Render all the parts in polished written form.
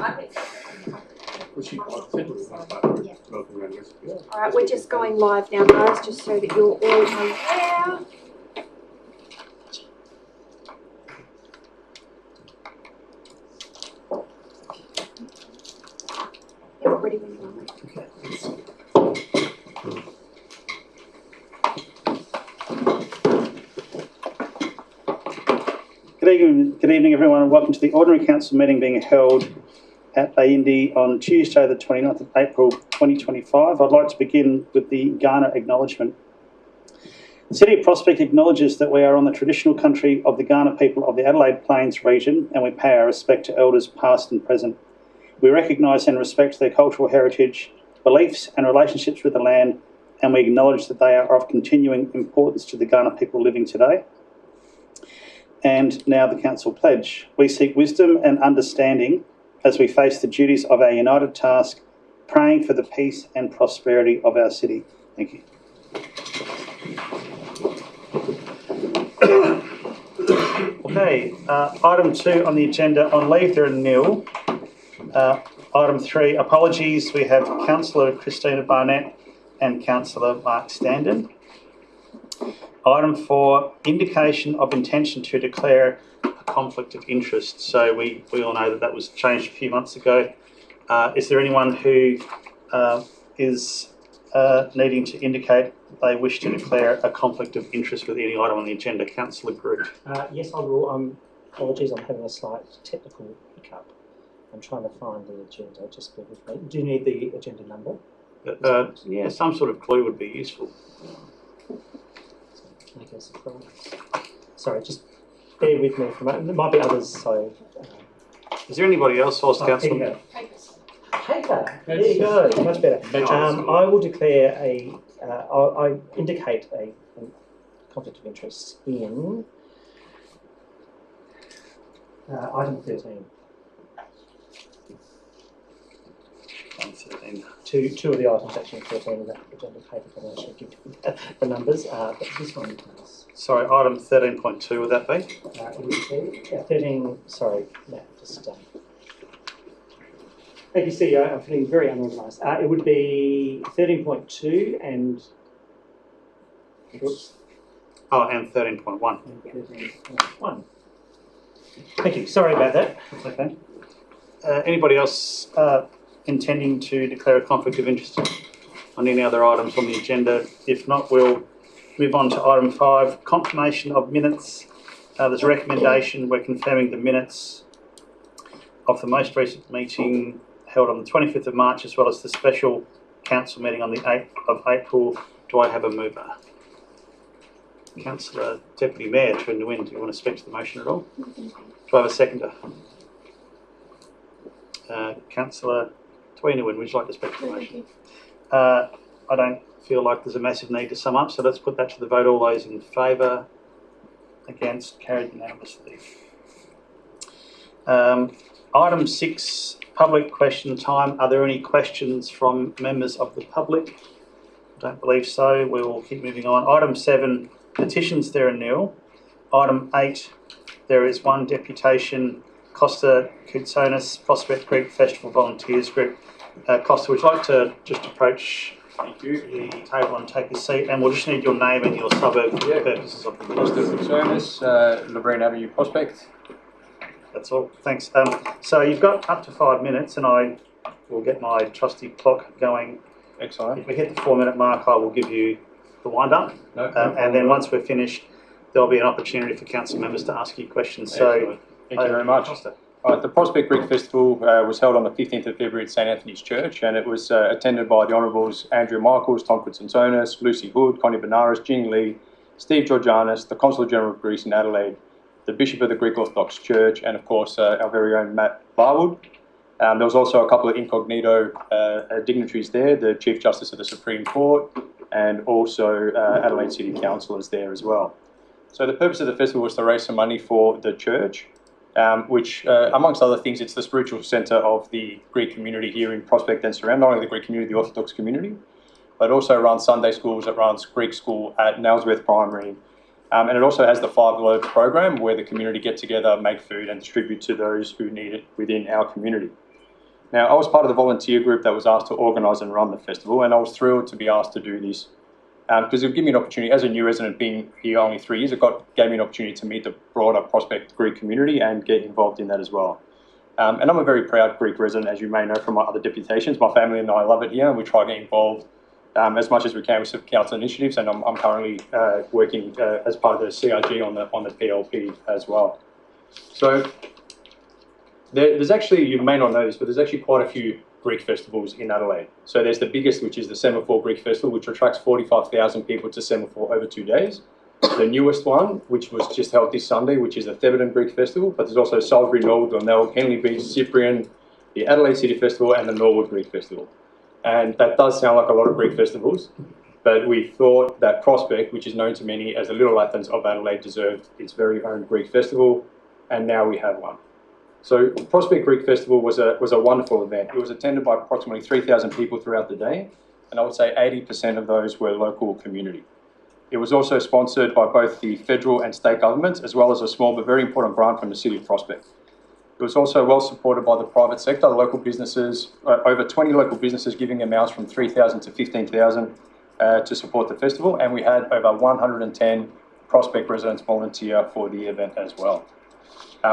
Alright, we're just going live now, guys, just so that you're all aware. Yeah, we're ready when you are. Good evening, everyone, and welcome to the Ordinary Council meeting being held at Ayindi on Tuesday, the 29th of April 2025. I'd like to begin with the Kaurna acknowledgement. The City of Prospect acknowledges that we are on the traditional country of the Kaurna people of the Adelaide Plains region, and we pay our respect to elders past and present. We recognise and respect their cultural heritage, beliefs and relationships with the land, and we acknowledge that they are of continuing importance to the Kaurna people living today. And now the Council pledge. We seek wisdom and understanding as we face the duties of our united task, praying for the peace and prosperity of our city. Thank you. Okay, item 2 on the agenda, on leave there are nil. Item 3, apologies. We have Councillor Christina Barnett and Councillor Mark Standen. Item 4, indication of intention to declare a conflict of interest. So we all know that was changed a few months ago. Is there anyone who is needing to indicate they wish to declare a conflict of interest with any item on the agenda? Councillor Groot. Yes, I will. Apologies, I'm having a slight technical hiccup. I'm trying to find the agenda. Just bear with me. Do you need the agenda number? Yeah, some sort of clue would be useful. Make a surprise. Sorry, just bear with me for a moment. There might be others, so... Is there anybody else whilst Councillor? Paper. There you go. Much better. I will declare I indicate a conflict of interest in item 13. Two of the items actually in 13 in that agenda paper, but I should give you the numbers. But this one is... Sorry, item 13.2 would that be? It would be 13, sorry, no, just... Thank you, CEO. I'm feeling very unorganised. It would be 13.2 and... Oops. Oh, and 13.1. And 13.1. Thank you. Sorry about that. That's okay. Anybody else intending to declare a conflict of interest on any other items on the agenda? If not, we'll move on to item 5, confirmation of minutes. There's a recommendation. We're confirming the minutes of the most recent meeting held on the 25th of March, as well as the special council meeting on the 8th of April. Do I have a mover? Councillor Deputy Mayor Trinh Nguyen, do you want to speak to the motion at all? Do I have a seconder? Councillor Tweena, would you like to speak to the motion? I don't feel like there's a massive need to sum up, so let's put that to the vote. All those in favour? Against? Carried unanimously. Item 6, public question time. Are there any questions from members of the public? I don't believe so. We will keep moving on. Item 7, petitions. There are nil. Item 8, there is one deputation. Costa Kutsonis, Prospect Creek Festival Volunteers Group. Costa, would you like to just approach the table and take a seat? And we'll just need your name and your suburb for the purposes of the Costa Kutsonis, Labrine Avenue, Prospect. That's all. Thanks. So you've got up to 5 minutes, and I will get my trusty clock going. Excellent. If we hit the 4-minute mark, I will give you the wind-up. And then once we're finished, there'll be an opportunity for council members to ask you questions. Excellent. Thank you very much. The Prospect Creek Festival was held on the 15th of February at St Anthony's Church, and it was attended by the Honourables Andrew Michaels, Tom Kutsonis, Lucy Hood, Connie Benares, Jing Lee, Steve Georgianis, the Consul General of Greece in Adelaide, the Bishop of the Greek Orthodox Church, and of course our very own Matt Barwood. There was also a couple of incognito dignitaries there, the Chief Justice of the Supreme Court, and also Adelaide City Councillors there as well. So the purpose of the festival was to raise some money for the church, which, amongst other things, it's the spiritual centre of the Greek community here in Prospect and surround, not only the Greek community, the Orthodox community, but also runs Sunday schools. It runs Greek school at Nailsworth Primary. And it also has the Five Loaves program, where the community get together, make food and distribute to those who need it within our community. Now, I was part of the volunteer group that was asked to organise and run the festival, and I was thrilled to be asked to do this because it would give me an opportunity, as a new resident being here only 3 years, gave me an opportunity to meet the broader Prospect Greek community and get involved in that as well. And I'm a very proud Greek resident, as you may know from my other deputations. My family and I love it here, and we try to get involved as much as we can with some council initiatives, and I'm currently working as part of the CRG on the PLP as well. So there's actually, you may not know this, but there's actually quite a few Greek festivals in Adelaide. So there's the biggest, which is the Semaphore Greek Festival, which attracts 45,000 people to Semaphore over 2 days. The newest one, which was just held this Sunday, which is the Thebarton Greek Festival, but there's also Salisbury, Norwood, Glenelg, Henley Beach, Cyprian, the Adelaide City Festival, and the Norwood Greek Festival. And that does sound like a lot of Greek festivals, but we thought that Prospect, which is known to many as the Little Athens of Adelaide, deserved its very own Greek festival, and now we have one. So Prospect Greek Festival was a wonderful event. It was attended by approximately 3,000 people throughout the day, and I would say 80% of those were local community. It was also sponsored by both the federal and state governments, as well as a small but very important grant from the City of Prospect. It was also well supported by the private sector, the local businesses, over 20 local businesses giving amounts from 3,000 to 15,000 to support the festival, and we had over 110 Prospect residents volunteer for the event as well,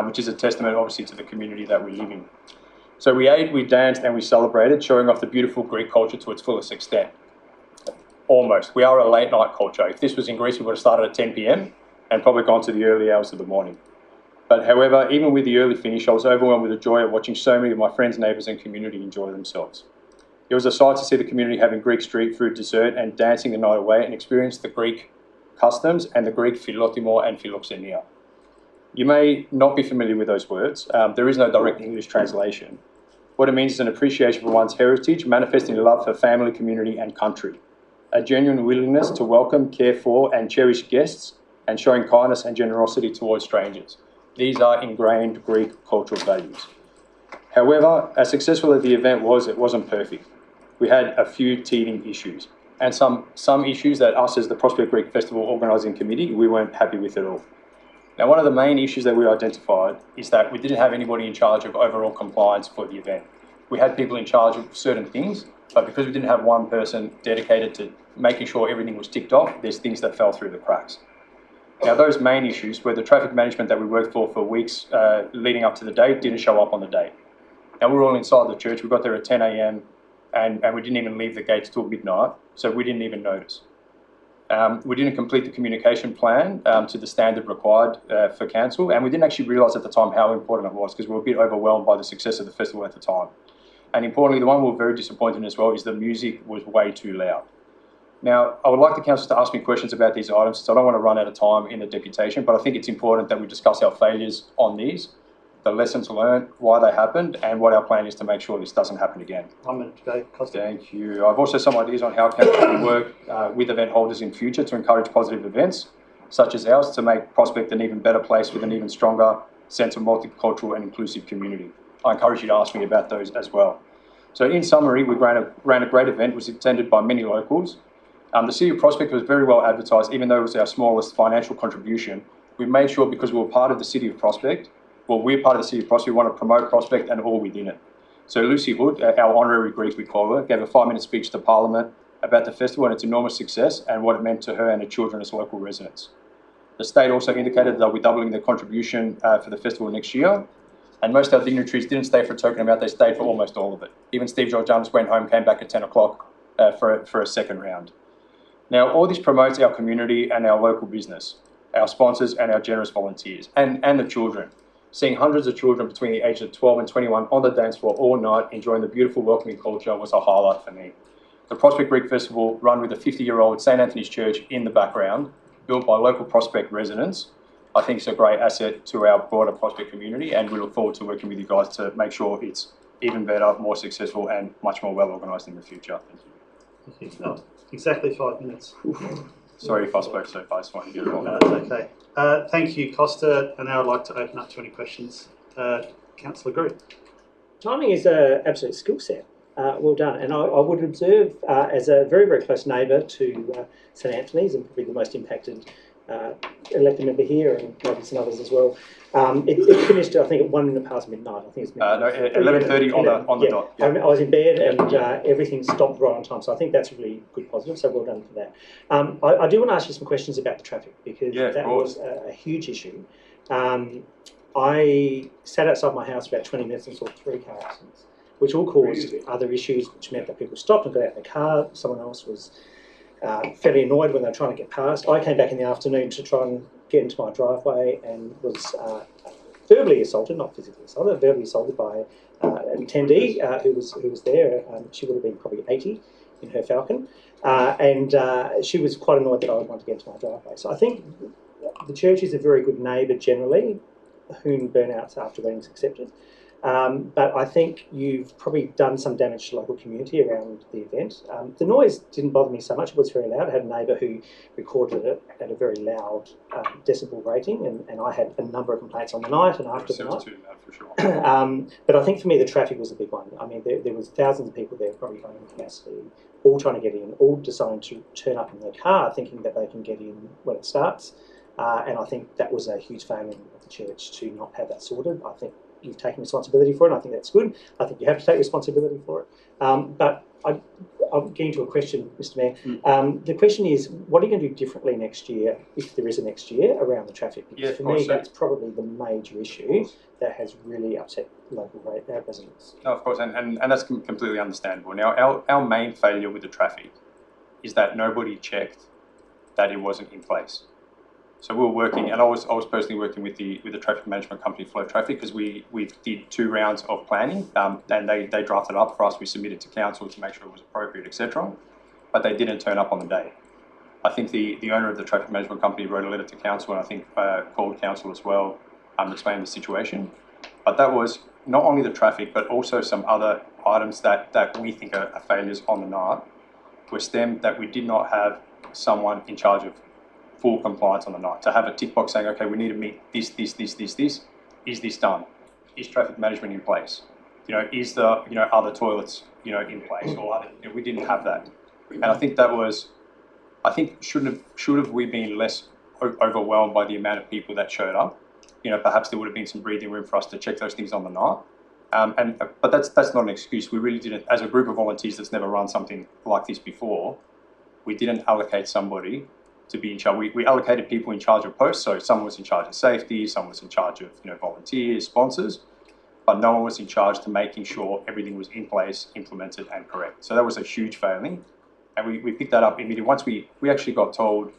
which is a testament obviously to the community that we live in. So we ate, we danced and we celebrated, showing off the beautiful Greek culture to its fullest extent. Almost. We are a late night culture. If this was in Greece, we would have started at 10 p.m. and probably gone to the early hours of the morning. But however, even with the early finish, I was overwhelmed with the joy of watching so many of my friends, neighbours and community enjoy themselves. It was a sight to see the community having Greek street food, dessert and dancing the night away and experience the Greek customs and the Greek philotimo and philoxenia. You may not be familiar with those words. There is no direct English translation. What it means is an appreciation for one's heritage, manifesting love for family, community and country. A genuine willingness to welcome, care for and cherish guests and showing kindness and generosity towards strangers. These are ingrained Greek cultural values. However, as successful as the event was, it wasn't perfect. We had a few teething issues and some issues that us as the Prospect Greek Festival Organising Committee, we weren't happy with at all. Now, one of the main issues that we identified is that we didn't have anybody in charge of overall compliance for the event. We had people in charge of certain things, but because we didn't have one person dedicated to making sure everything was ticked off, there's things that fell through the cracks. Now, those main issues were the traffic management that we worked for weeks leading up to the date didn't show up on the day. Now, we were all inside the church. We got there at 10 a.m. and we didn't even leave the gates till midnight, so we didn't even notice. We didn't complete the communication plan to the standard required for council, and we didn't actually realise at the time how important it was because we were a bit overwhelmed by the success of the festival at the time. And importantly, the one we were very disappointed in as well is the music was way too loud. Now, I would like the council to ask me questions about these items, so I don't want to run out of time in the deputation, but I think it's important that we discuss our failures on these, the lessons learned, why they happened, and what our plan is to make sure this doesn't happen again. I'm going to go, Costa. Thank you. I've also some ideas on how council can work with event holders in future to encourage positive events, such as ours, to make Prospect an even better place with an even stronger sense of multicultural and inclusive community. I encourage you to ask me about those as well. So in summary, we ran a great event. It was attended by many locals. The City of Prospect was very well advertised, even though it was our smallest financial contribution. We made sure, because we were part of the City of Prospect, we're part of the City of Prospect, we want to promote Prospect and all within it. So Lucy Hood, our honorary Greek we call her, gave a 5-minute speech to Parliament about the festival and its enormous success and what it meant to her and her children as local residents. The state also indicated that they'll be doubling their contribution for the festival next year. And most of our dignitaries didn't stay for a token amount, they stayed for almost all of it. Even Steve Georgianis went home, came back at 10 o'clock for a second round. Now, all this promotes our community and our local business, our sponsors and our generous volunteers, and the children. Seeing hundreds of children between the ages of 12 and 21 on the dance floor all night, enjoying the beautiful welcoming culture was a highlight for me. The Prospect Greek Festival, run with a 50-year-old St. Anthony's Church in the background, built by local Prospect residents, I think it's a great asset to our broader Prospect community, and we look forward to working with you guys to make sure it's even better, more successful and much more well organised in the future. Thank you. Thank you. No, exactly 5 minutes. Sorry if I spoke so fast, I just wanted to get it all No, out. that's okay. Thank you, Costa. And now I'd like to open up to any questions. Councillor Green. Timing is an absolute skill set. Well done. And I would observe, as a very, very close neighbour to St Anthony's and probably the most impacted elected member here and maybe some others as well. It finished, I think, at 1 past midnight. I think it's midnight. No, 11:30 on the dot. Yeah. I was in bed and everything stopped right on time, so I think that's a really good positive, so well done for that. I do want to ask you some questions about the traffic, because that was a huge issue. I sat outside my house for about 20 minutes and saw 3 car accidents, which all caused other issues, which meant that people stopped and got out of the car. Someone else was fairly annoyed when they were trying to get past. I came back in the afternoon to try and get into my driveway and was verbally assaulted, not physically assaulted, verbally assaulted by an attendee who was there. She would have been probably 80 in her Falcon, and she was quite annoyed that I would want to get into my driveway. So I think the church is a very good neighbour generally, whom burnouts after weddings accepted. But I think you've probably done some damage to the local community around the event. The noise didn't bother me so much. It was very loud. I had a neighbour who recorded it at a very loud decibel rating, and I had a number of complaints on the night and after the night. Too loud for sure. But I think for me the traffic was a big one. I mean, there was thousands of people there, probably running capacity, all trying to get in, all deciding to turn up in their car thinking that they can get in when it starts. And I think that was a huge failing of the church to not have that sorted. I think you've taken responsibility for it, and I think that's good. I think you have to take responsibility for it. But I'm getting to a question, Mr. Mayor. The question is, what are you going to do differently next year, if there is a next year, around the traffic? Because for me, that's probably the major issue that has really upset local residents. No, of course, and that's completely understandable. Now, our main failure with the traffic is that nobody checked that it wasn't in place. So we were working, and I was personally working with the traffic management company, Flow Traffic, because we did 2 rounds of planning, and they drafted up for us. We submitted to council to make sure it was appropriate, etc. But they didn't turn up on the day. I think the owner of the traffic management company wrote a letter to council, and I think called council as well, explaining the situation. But that was not only the traffic, but also some other items that we think are failures on the night, were stemmed that we did not have someone in charge of full compliance on the night, to have a tick box saying, okay, we need to meet this. Is this done? Is traffic management in place? Is the, are the toilets, in place? Or we didn't have that. And I think should have we been less overwhelmed by the amount of people that showed up? Perhaps there would have been some breathing room for us to check those things on the night. But that's not an excuse. We really didn't, as a group of volunteers that's never run something like this before, we didn't allocate somebody to be in charge. We allocated people in charge of posts, so someone was in charge of safety, someone was in charge of volunteers, sponsors, but no one was in charge to making sure everything was in place, implemented and correct. So that was a huge failing, and we picked that up immediately. Once we actually got told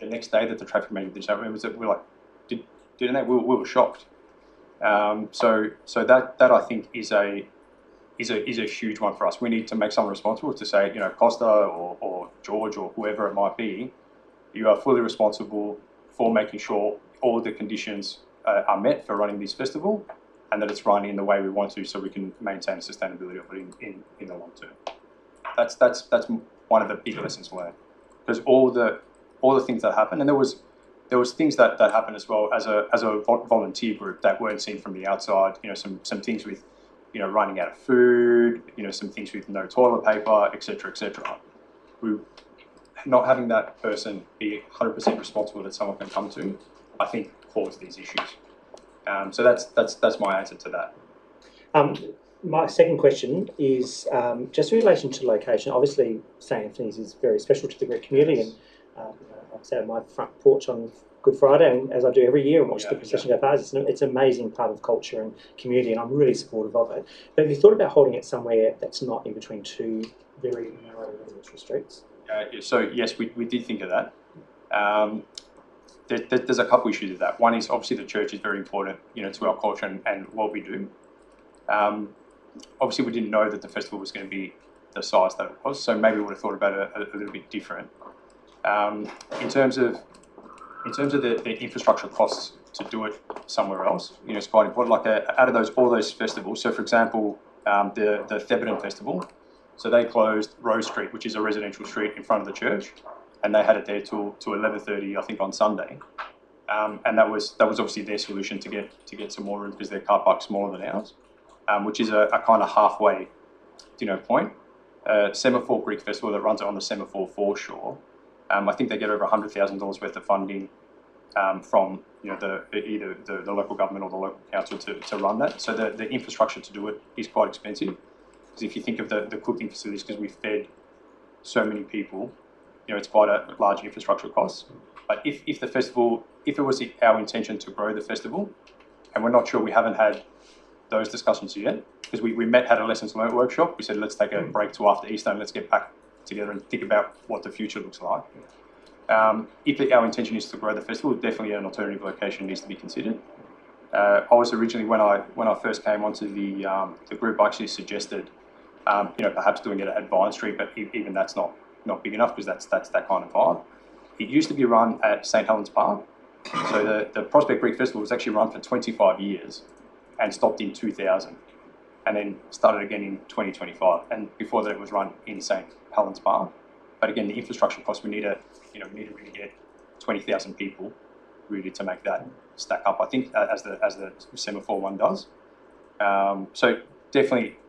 the next day that the traffic management didn't show, we were like, didn't they? We were shocked. So that I think is a huge one for us. We need to make someone responsible to say, Costa or George or whoever it might be, you are fully responsible for making sure all the conditions are met for running this festival, and that it's running in the way we want to, so we can maintain the sustainability of it in the long term. That's one of the big lessons learned, because all the things that happened, and there was things that happened as well as a volunteer group that weren't seen from the outside. Some things with running out of food, some things with no toilet paper, etc., etc. Not having that person be 100% responsible that someone can come to, I think, caused these issues. So that's my answer to that. My second question is just in relation to location. Obviously, St Anthony's is very special to the Greek community, and I sat on my front porch on Good Friday, and as I do every year, and watch the procession go past. It's an amazing part of culture and community, and I'm really supportive of it. But have you thought about holding it somewhere that's not in between 2 very narrow residential streets? So yes, we did think of that. There's a couple issues with that. One is obviously the church is very important, to our culture and what we do. Obviously, we didn't know that the festival was going to be the size that it was, so maybe we would have thought about it a little bit different. In terms of the infrastructure costs to do it somewhere else, it's quite important. Like out of all those festivals, so for example, the Thebarton Festival, so they closed Rose Street, which is a residential street in front of the church, and they had it there till 11:30, I think, on Sunday. And that was obviously their solution to get some more room, because their car park's smaller than ours, which is a kind of halfway, point. Semaphore Greek Festival that runs on the Semaphore foreshore. I think they get over $100,000 worth of funding from either the local government or the local council to run that. So the infrastructure to do it is quite expensive. Because if you think of the cooking facilities, because we fed so many people, it's quite a large infrastructure cost. But if the festival, if it was our intention to grow the festival, and we're not sure, we haven't had those discussions yet, because we had a lessons learned workshop. We said, let's take a break to after Easter and let's get back together and think about what the future looks like. If our intention is to grow the festival, definitely an alternative location needs to be considered. I was originally, when I first came onto the group, I actually suggested, perhaps doing it at Vine Street, but even that's not big enough, because that's that kind of vibe. It used to be run at St Helens Park. So the Prospect Creek Festival was actually run for 25 years and stopped in 2000, and then started again in 2025. And before that, it was run in St Helens Park. But again, the infrastructure costs, we need to really get 20,000 people really to make that stack up. I think as the Semaphore one does. So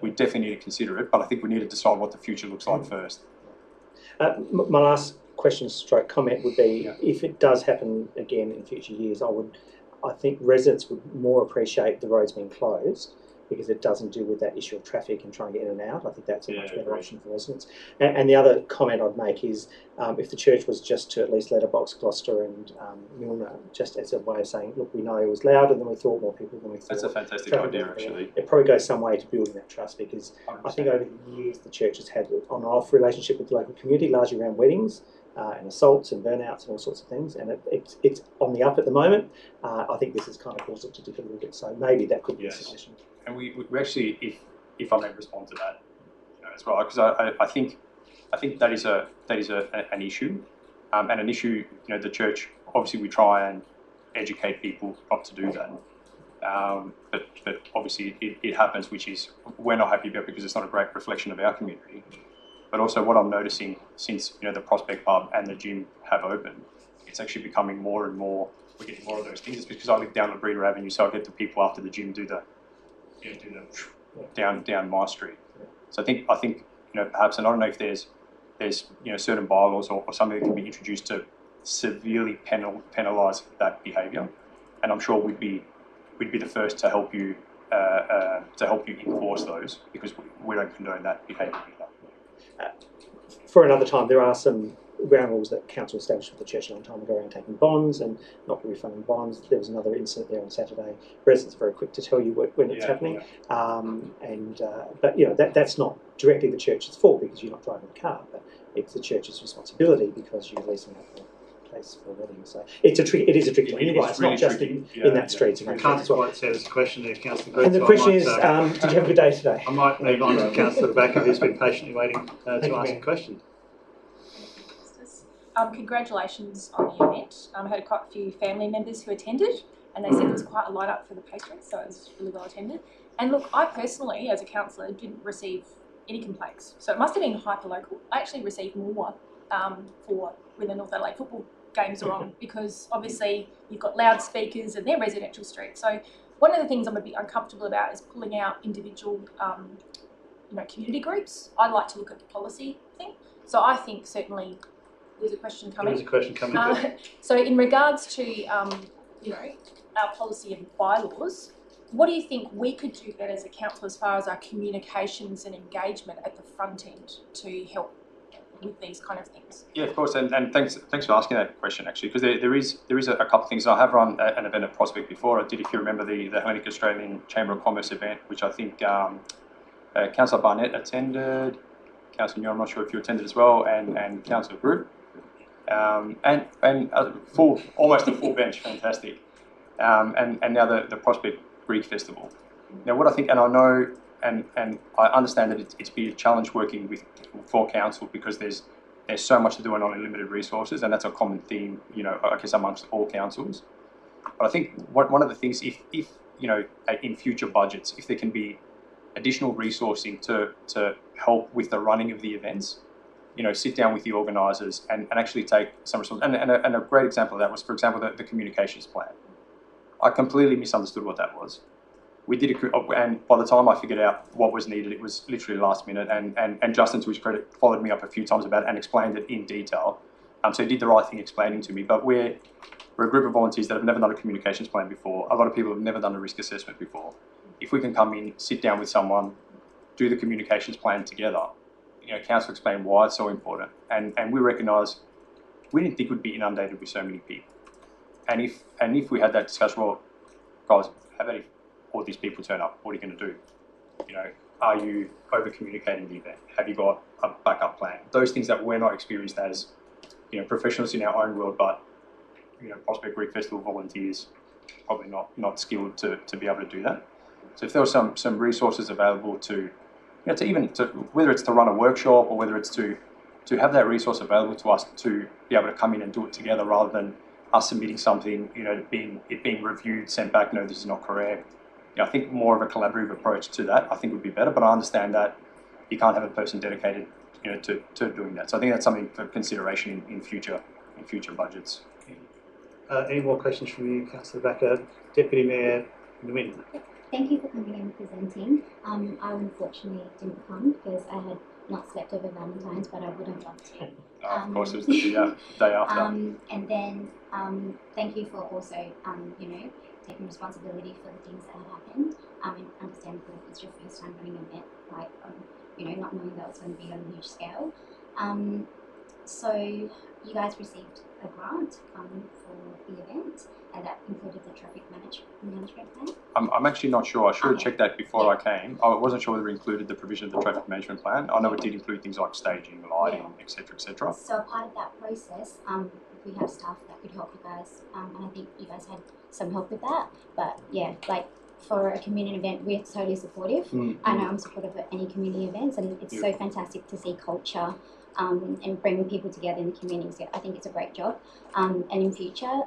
we definitely need to consider it, but I think we need to decide what the future looks like first. My last question stroke comment would be, if it does happen again in future years, I think residents would more appreciate the roads being closed, because it doesn't deal with that issue of traffic and trying to get in and out. I think that's a much better option for residents. And the other comment I'd make is, if the church was just to at least letterbox Gloucester and Milner, just as a way of saying, look, we know it was louder than we thought, more people than we thought. That's a fantastic idea, actually. It probably goes some way to building that trust, because 100%. I think over the years the church has had an on-off relationship with the local community, largely around weddings and assaults and burnouts and all sorts of things, and it's on the up at the moment. I think this has kind of caused it to dip a little bit, so maybe that could be a suggestion. And we actually, if I may respond to that, as well, because I think that is an issue, and an issue. The church, obviously we try and educate people not to do that, but obviously it happens, which is we're not happy about, because it's not a great reflection of our community. But also what I'm noticing since the Prospect Pub and the gym have opened, it's actually becoming more and more. We're getting more of those things. It's because I live down Labreda Avenue, so I get the people after the gym do the down my street. So I think perhaps, and I don't know if there's certain bylaws or something that can be introduced to severely penalise that behaviour, and I'm sure we'd be the first to help you enforce those, because we don't condone that behaviour either. For another time, there are some ground rules that council established with the church a long time ago around taking bonds and not refunding bonds. There was another incident there on Saturday. Residents are very quick to tell you when it's happening, but that's not directly the church's fault, because you're not driving the car, but it's the church's responsibility because you're leasing out the place for a wedding. So it is a tricky one. It's really not just tricky. in that street. I can't quite say there's a question there, Councillor Green. And the question is, did you have a good day today? I might move on to Councillor Baker, who's been patiently waiting to ask a question. Congratulations on the event. I had quite a few family members who attended, and they said there was quite a line up for the patrons, so it was really well attended. And look, I personally, as a councillor, didn't receive any complaints, so it must have been hyper local. I actually received more for when the North Adelaide football games are on, because obviously you've got loudspeakers and they're residential streets. So one of the things I'm a bit uncomfortable about is pulling out individual community groups. I'd like to look at the policy thing. So I think certainly there's a question coming. There's a question coming. So in regards to our policy and bylaws, what do you think we could do better as a council as far as our communications and engagement at the front end to help with these kind of things? Yeah, of course, and thanks for asking that question, actually, because there is a couple of things. I have run an event at Prospect before. I did, if you remember, the Hellenic Australian Chamber of Commerce event, which I think Councillor Barnett attended, Councillor Muir, I'm not sure if you attended as well, and Councillor Group. And almost a full bench, fantastic. And now the Prospect Greek Festival. Now, what I think, and I know, and I understand that it's been a challenge working for council, because there's so much to do on only limited resources, and that's a common theme, I guess, amongst all councils. But I think one of the things, if in future budgets, if there can be additional resourcing to help with the running of the events. Sit down with the organisers and actually take some responsibility. And a great example of that was, for example, the communications plan. I completely misunderstood what that was. We did and by the time I figured out what was needed, it was literally last minute. And Justin, to his credit, followed me up a few times about it and explained it in detail. So he did the right thing explaining to me. But we're a group of volunteers that have never done a communications plan before. A lot of people have never done a risk assessment before. If we can come in, sit down with someone, do the communications plan together, council explain why it's so important, and we recognise we didn't think we'd be inundated with so many people. And if we had that discussion, well, guys, how about if all these people turn up? What are you going to do? Are you over communicating the event? Have you got a backup plan? Those things that we're not experienced as, professionals in our own world, but Prospect Greek Festival volunteers probably not skilled to be able to do that. So if there were some resources available to whether it's to run a workshop or whether it's to have that resource available to us to be able to come in and do it together rather than us submitting something, it being reviewed, sent back, no, this is not correct. I think more of a collaborative approach to that I think would be better, but I understand that you can't have a person dedicated to doing that. So I think that's something for consideration in future budgets. Any more questions from you, Councillor Backer? Deputy Mayor Nguyen. Thank you for coming and presenting. I unfortunately didn't come because I had not slept over Valentine's, but I would have loved to. Of course, it was the day after. And then thank you for also, taking responsibility for the things that have happened. And understandable, it's your first time running an event, not knowing that it was going to be on a huge scale. So you guys received a grant for the event, and that included the traffic management plan. I'm actually not sure. I should have checked that before I came. I wasn't sure whether it included the provision of the traffic management plan. I know it did include things like staging, lighting, etc., etc. So part of that process, we have staff that could help you guys, and I think you guys had some help with that. But yeah, for a community event, we're totally supportive. I know I'm supportive of any community events, and it's so fantastic to see culture and bringing people together in the community. So I think it's a great job. And in future,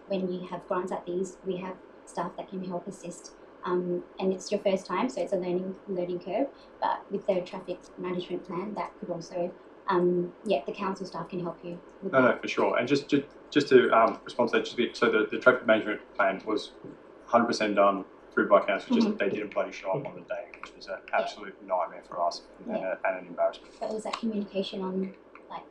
when you have grants like these, we have staff that can help assist. And it's your first time, so it's a learning curve. But with the traffic management plan, that could also, the council staff can help you with that. No, for sure. And just to respond to that just a bit, so the traffic management plan was 100% done through by council, just that they didn't bloody show up on the day, which was an absolute nightmare for us and an embarrassment. But was that communication on,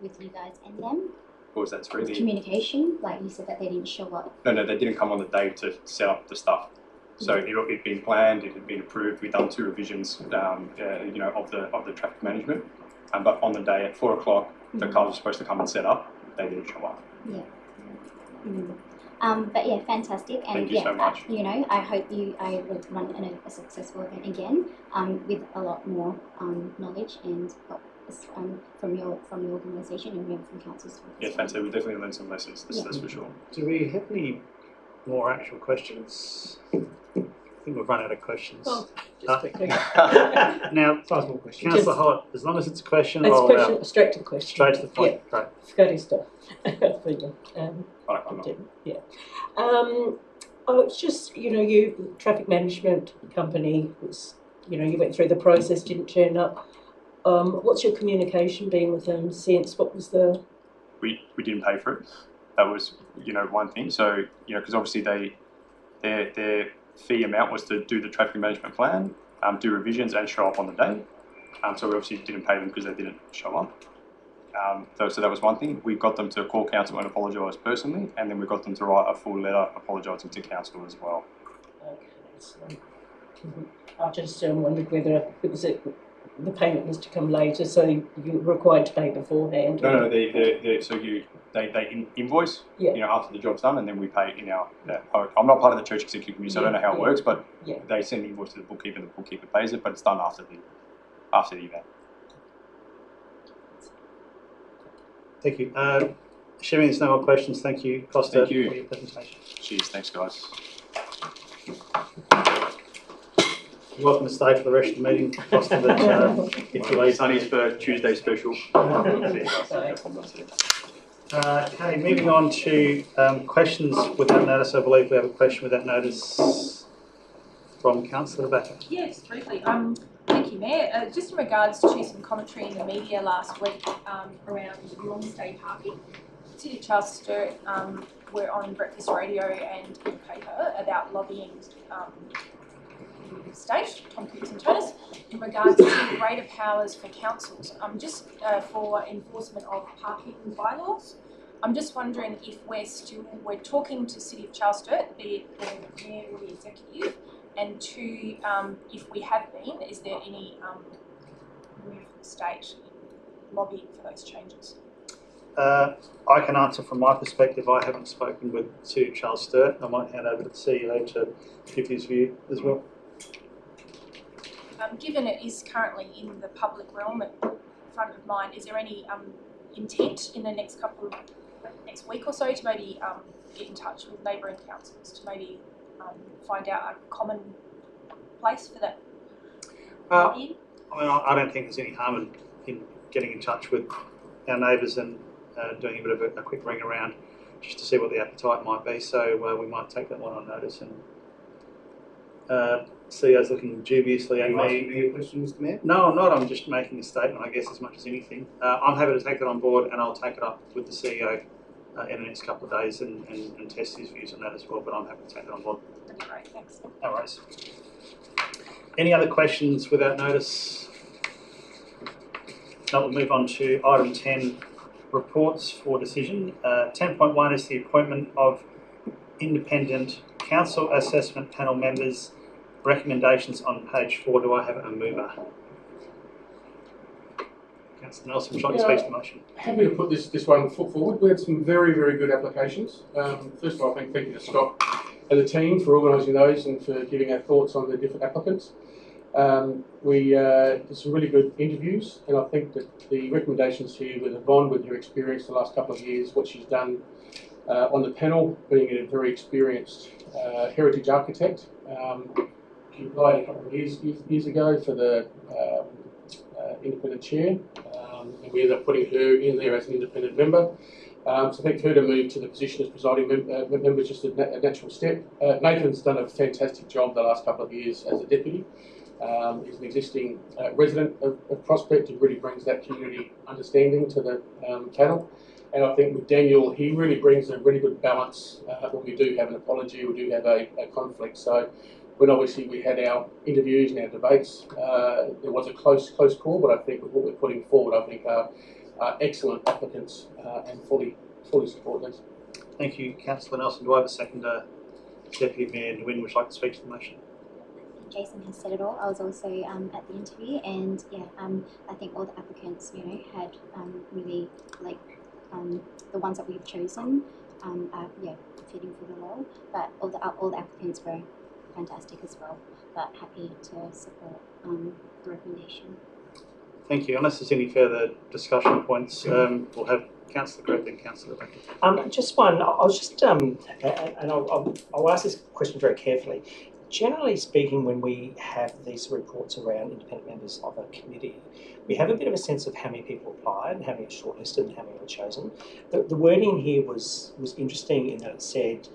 with you guys and them? What was that? Sorry, Communication, you said that they didn't show up. No, they didn't come on the day to set up the stuff. So it'd been planned, it had been approved. We'd done 2 revisions, of the traffic management. But on the day at 4 o'clock, the cars were supposed to come and set up. They didn't show up. Yeah. But yeah, fantastic. And thank you so much. I hope I will run a successful event again, with a lot more knowledge and help from your organisation and maybe from council staff. Yeah, fantastic. We definitely learned some lessons. That's for sure. Do we have any more actual questions? I think we've run out of questions. Oh, just quickly. Now, 5 more questions. Councillor Holt, as long as it's a question, It's I'll question, straight to the question. straight to the point. Right. Scotty stuff. For you. Yeah. It's just, you, traffic management company was, you went through the process, didn't turn up. What's your communication been with them since? What was the... We didn't pay for it. That was, one thing. So, because obviously their fee amount was to do the traffic management plan, do revisions and show up on the day. So we obviously didn't pay them because they didn't show up. So that was one thing. We got them to call council and apologise personally, and then we got them to write a full letter apologising to council as well. Okay, so, I just wondered whether it was the payment was to come later, so you were required to pay beforehand. No, they invoice, after the job's done, and then we pay in our. I'm not part of the church executive committee, so I don't know how it works, but they send the invoice to the bookkeeper, and the bookkeeper pays it, but it's done after the event. Thank you. Assuming there's no more questions, thank you, Costa, Thank you. for your presentation. Cheers, thanks guys. You're welcome to stay for the rest of the meeting, Costa, but if you leave. Sunny's for Tuesday special. Okay, moving on to questions without notice. I believe we have a question without notice from Councillor Backer. Yes, briefly. Thank you, Mayor. Just in regards to some commentary in the media last week around long stay parking, City of Charles Sturt were on Breakfast Radio and in the paper about lobbying the state, Tom Cookson Turners, in regards to greater powers for councils, just for enforcement of parking bylaws. I'm just wondering if we're talking to City of Charles Sturt, be it the mayor or the executive, and two, if we have been, is there any move from the state lobbying for those changes? I can answer from my perspective. I haven't spoken with City of Charles Sturt. I might hand over to the CEO to give his view as well. Given it is currently in the public realm at front of mind, is there any intent in the next week or so to maybe get in touch with neighbouring councils to maybe find out a common place for that lobbying? I mean, I don't think there's any harm in getting in touch with our neighbours and doing a bit of a quick ring around just to see what the appetite might be. So we might take that one on notice. And CEO's looking dubiously at me. Any question, Mr. Mayor? No, I'm not. I'm just making a statement, I guess, as much as anything. I'm happy to take that on board, and I'll take it up with the CEO in the next couple of days and test his views on that as well. But I'm happy to take it on board. That'd be great, thanks. No worries. Any other questions without notice? Now we'll move on to item 10, reports for decision. 10.1 is the appointment of independent council assessment panel members. Recommendations on page 4. Do I have a mover? Councillor Nelson, would you like to speak to the motion? Happy to put this one forward. We had some very, very good applications. First of all, thank you to Scott and the team for organising those and for giving our thoughts on the different applicants. We did some really good interviews, and I think that the recommendations here with Yvonne, with her experience the last couple of years, what she's done on the panel, being a very experienced heritage architect. She applied a couple of years ago for the independent chair, and we ended up putting her in there as an independent member. So I think for her to move to the position as presiding member is just a natural step. Nathan's done a fantastic job the last couple of years as a deputy. He's an existing resident of Prospect and really brings that community understanding to the panel. And I think with Daniel, he really brings a really good balance when we do have an apology, we do have a conflict. So when obviously we had our interviews and our debates, there was a close call, but I think with what we're putting forward, I think are excellent applicants and fully support this. Thank you, Councillor Nelson. Do I have a second? Deputy Mayor Nguyen would like to speak to the motion. Jason has said it all. I was also at the interview, and yeah, I think all the applicants, had really the ones that we've chosen, are fitting for the role. But all the applicants were fantastic as well. But happy to support the recommendation. Thank you. Unless there's any further discussion points, we'll have Councillor Greg and Councillor Beckett. Just one. I'll just and I'll ask this question very carefully. Generally speaking, when we have these reports around independent members of a committee, we have a bit of a sense of how many people applied, how many are shortlisted, and how many were chosen. The wording here was interesting in that it said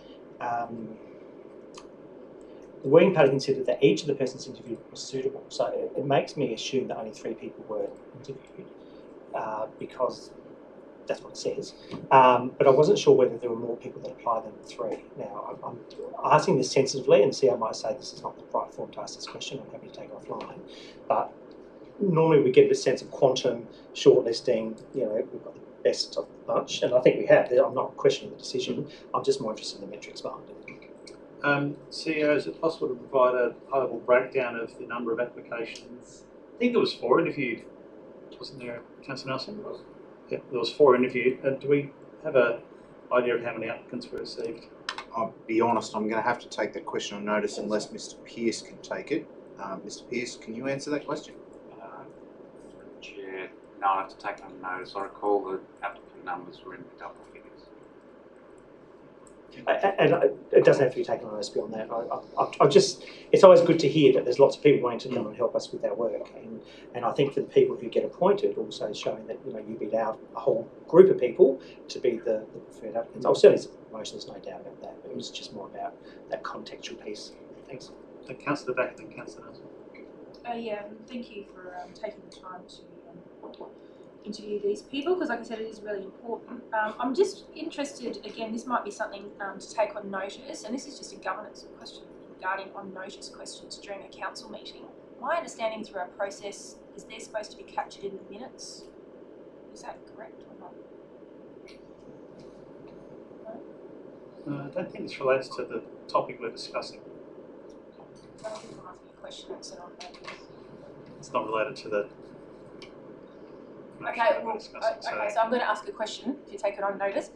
the working party considered that each of the persons interviewed was suitable. So it makes me assume that only 3 people were interviewed because that's what it says. But I wasn't sure whether there were more people that applied than 3. Now, I'm asking this sensitively, and see, I might say this is not the right form to ask this question. I'm happy to take it offline. But normally we get a sense of quantum, shortlisting, we've got the best of the bunch, and I think we have. I'm not questioning the decision. I'm just more interested in the metrics behind it. CEO, is it possible to provide a high-level breakdown of the number of applications? I think there was 4 interviewed. Wasn't there, Councillor Nelson? Yeah, there was 4 interviewed. Do we have an idea of how many applicants were received? I'll be honest, I'm going to have to take that question on notice unless Mr. Pearce can take it. Mr. Pearce, can you answer that question? Chair, no, I have to take it on notice. I recall the applicant numbers were in the double figures. And it doesn't have to be taken on notice beyond that. It's always good to hear that there's lots of people wanting to come and help us with our work, and I think for the people who get appointed, also showing that you beat out a whole group of people to be the preferred applicants. I'll certainly support the motion, there's no doubt about that, but it was just more about that contextual piece. Thanks. So Councillor Beckett and Councillor Nelson. Thank you for taking the time to interview these people, because like I said, it is really important. I'm just interested, again, this might be something to take on notice, and this is just a governance question regarding on notice questions during a council meeting. My understanding through our process is they're supposed to be captured in the minutes. Is that correct or not? I don't think this relates to the topic we're discussing. I was going to ask you a question, so on that. It's not related to the. Okay, well, okay, so I'm going to ask a question, if you take it on notice.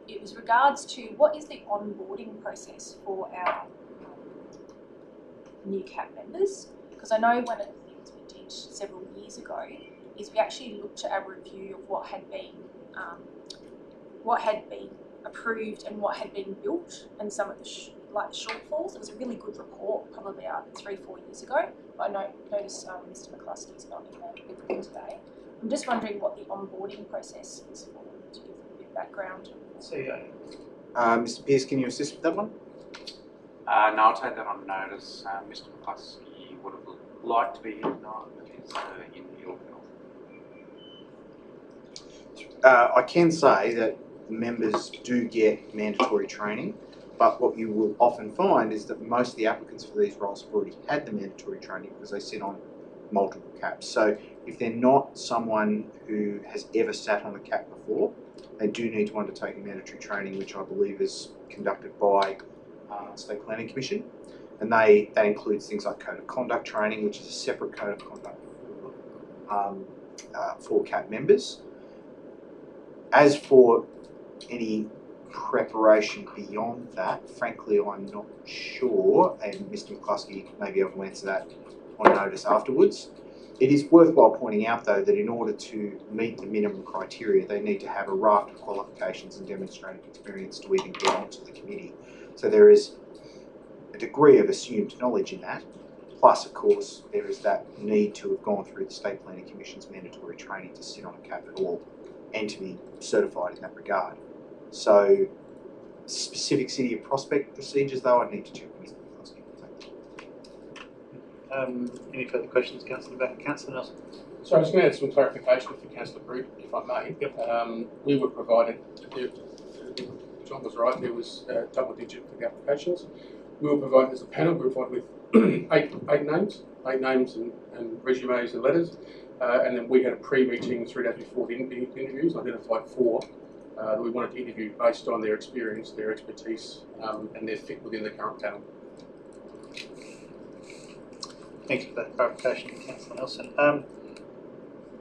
It was regards to what is the onboarding process for our new CAP members? Because I know one of the things we did several years ago is we actually looked at a review of what had been approved and what had been built and some of the shortfalls. It was a really good report, probably about 3-4 years ago. But I noticed Mr. McCluskey's not in the room today. I'm just wondering what the onboarding process is for, to give a bit of background. CEO. Mr. Pearce, can you assist with that one? No, I'll take that on notice. Mr. McCluskey would have liked to be here tonight, but he's in ill health. I can say that members do get mandatory training, but what you will often find is that most of the applicants for these roles have already had the mandatory training because they sit on multiple CAPs. So if they're not someone who has ever sat on a CAP before, they do need to undertake mandatory training, which I believe is conducted by State Planning Commission, and that includes things like code of conduct training, which is a separate code of conduct for CAP members. As for any preparation beyond that, frankly, I'm not sure, and Mr. McCluskey may be able to answer that on notice afterwards. It is worthwhile pointing out, though, that in order to meet the minimum criteria, they need to have a raft of qualifications and demonstrated experience to even get onto the committee. So there is a degree of assumed knowledge in that. Plus, of course, there is that need to have gone through the State Planning Commission's mandatory training to sit on a CAP at all and to be certified in that regard. So, specific City of Prospect procedures, though, I need to check with Mr. McCluskey. Any further questions, Councillor Back? Councillor Nelson. So I was going to add some clarification for Councillor Brute, if I may. Yep. We were provided, John was right, there was double digit for the applications. We were provided as a panel, we were provided with eight names and resumes and letters. And then we had a pre-meeting 3 days before the interviews, identified 4 that we wanted to interview based on their experience, their expertise, and their fit within the current panel. Thank you for that clarification, Councillor Nelson.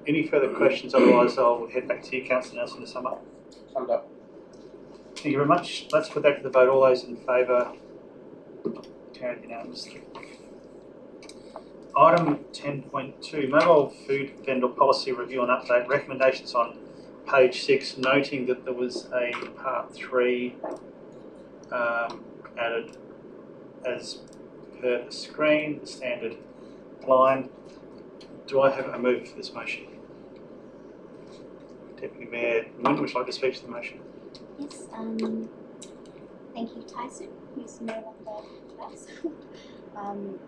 Any further questions? Otherwise, I'll head back to you, Councillor Nelson, to sum up. Summed up. Thank you very much. Let's put that to the vote. All those in favour? Carried unanimously. Item 10.2, Mobile Food Vendor Policy Review and Update. Recommendations on page 6, noting that there was a part 3 added as per the screen, the standard line. Do I have a move for this motion? Deputy Mayor Nguyen, would you like to speak to the motion? Yes, thank you, Tyson, who's no longer with us,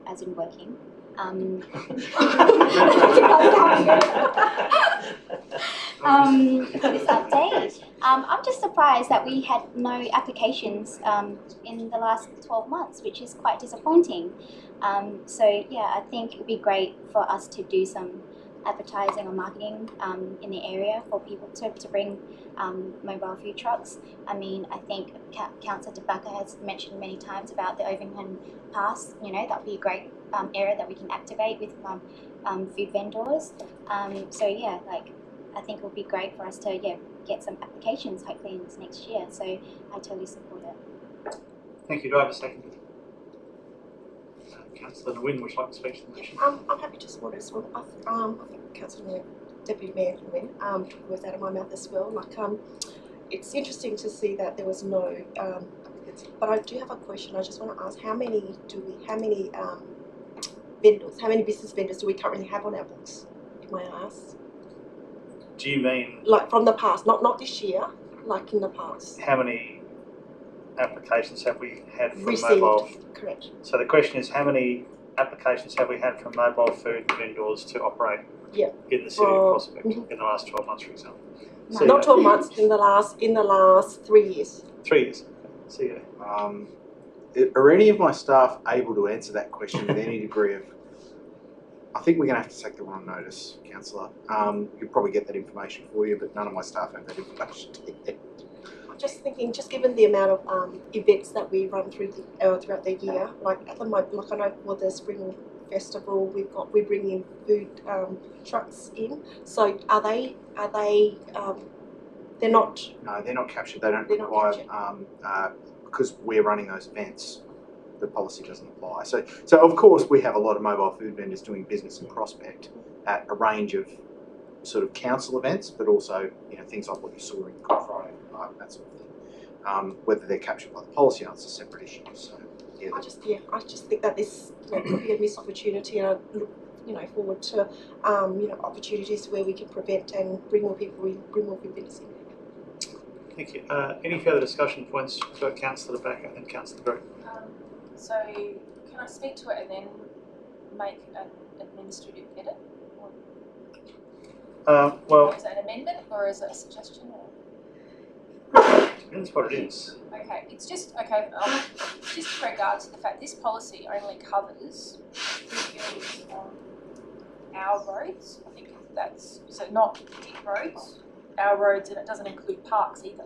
as in working. For this update. I'm just surprised that we had no applications in the last 12 months, which is quite disappointing. So yeah, I think it would be great for us to do some advertising or marketing in the area for people to bring mobile food trucks. I mean, I think Councillor Tobacco has mentioned many times about the Overland Pass. You know, that would be a great area that we can activate with food vendors. So yeah, like I think it would be great for us to get some applications hopefully in this next year. So I totally support it. Thank you. Do I have a second? Councillor Nguyen, would you like to speak to the motion? I'm happy to support it as well. I think Councillor Deputy Mayor Nguyen took words out of my mouth as well. Like, it's interesting to see that there was no applicants. But I do have a question. I just want to ask: how many vendors? How many business vendors do we currently have on our books? May I ask? Do you mean like from the past, not this year, like in the past? How many applications have we had from Received, mobile? correct. So the question is, how many applications have we had from mobile food vendors to operate in the city of Prospect in the last 12 months, for example? No. Not 12 months, in the last 3 years. 3 years. So yeah. Are any of my staff able to answer that question with any degree of... I think we're going to have to take the one on notice, Councillor. You'll probably get that information for you, but none of my staff have that information. just thinking, just given the amount of events that we run throughout the year, like at the moment, like I know for the Spring Festival, we bring in food trucks in. So are they? They're not. No, they're not captured. They don't They're not require because we're running those events. The policy doesn't apply. So of course we have a lot of mobile food vendors doing business in Prospect at a range of sort of council events, but also things like what you saw in Good Friday, that sort of thing. Whether they're captured by the policy, that's a separate issue. So yeah, I just think that this could be a missed opportunity, and I look forward to opportunities where we can prevent and bring more people in, bring more food vendors in. Thank you. Any further discussion points for Councillor Becker and Councillor Groot? So can I speak to it and then make an administrative edit? Well, is it an amendment or is it a suggestion? depends what it is. Okay, it's just just in regard to the fact this policy only covers food vendors on our roads. I think that's so not DIP roads, our roads, and it doesn't include parks either.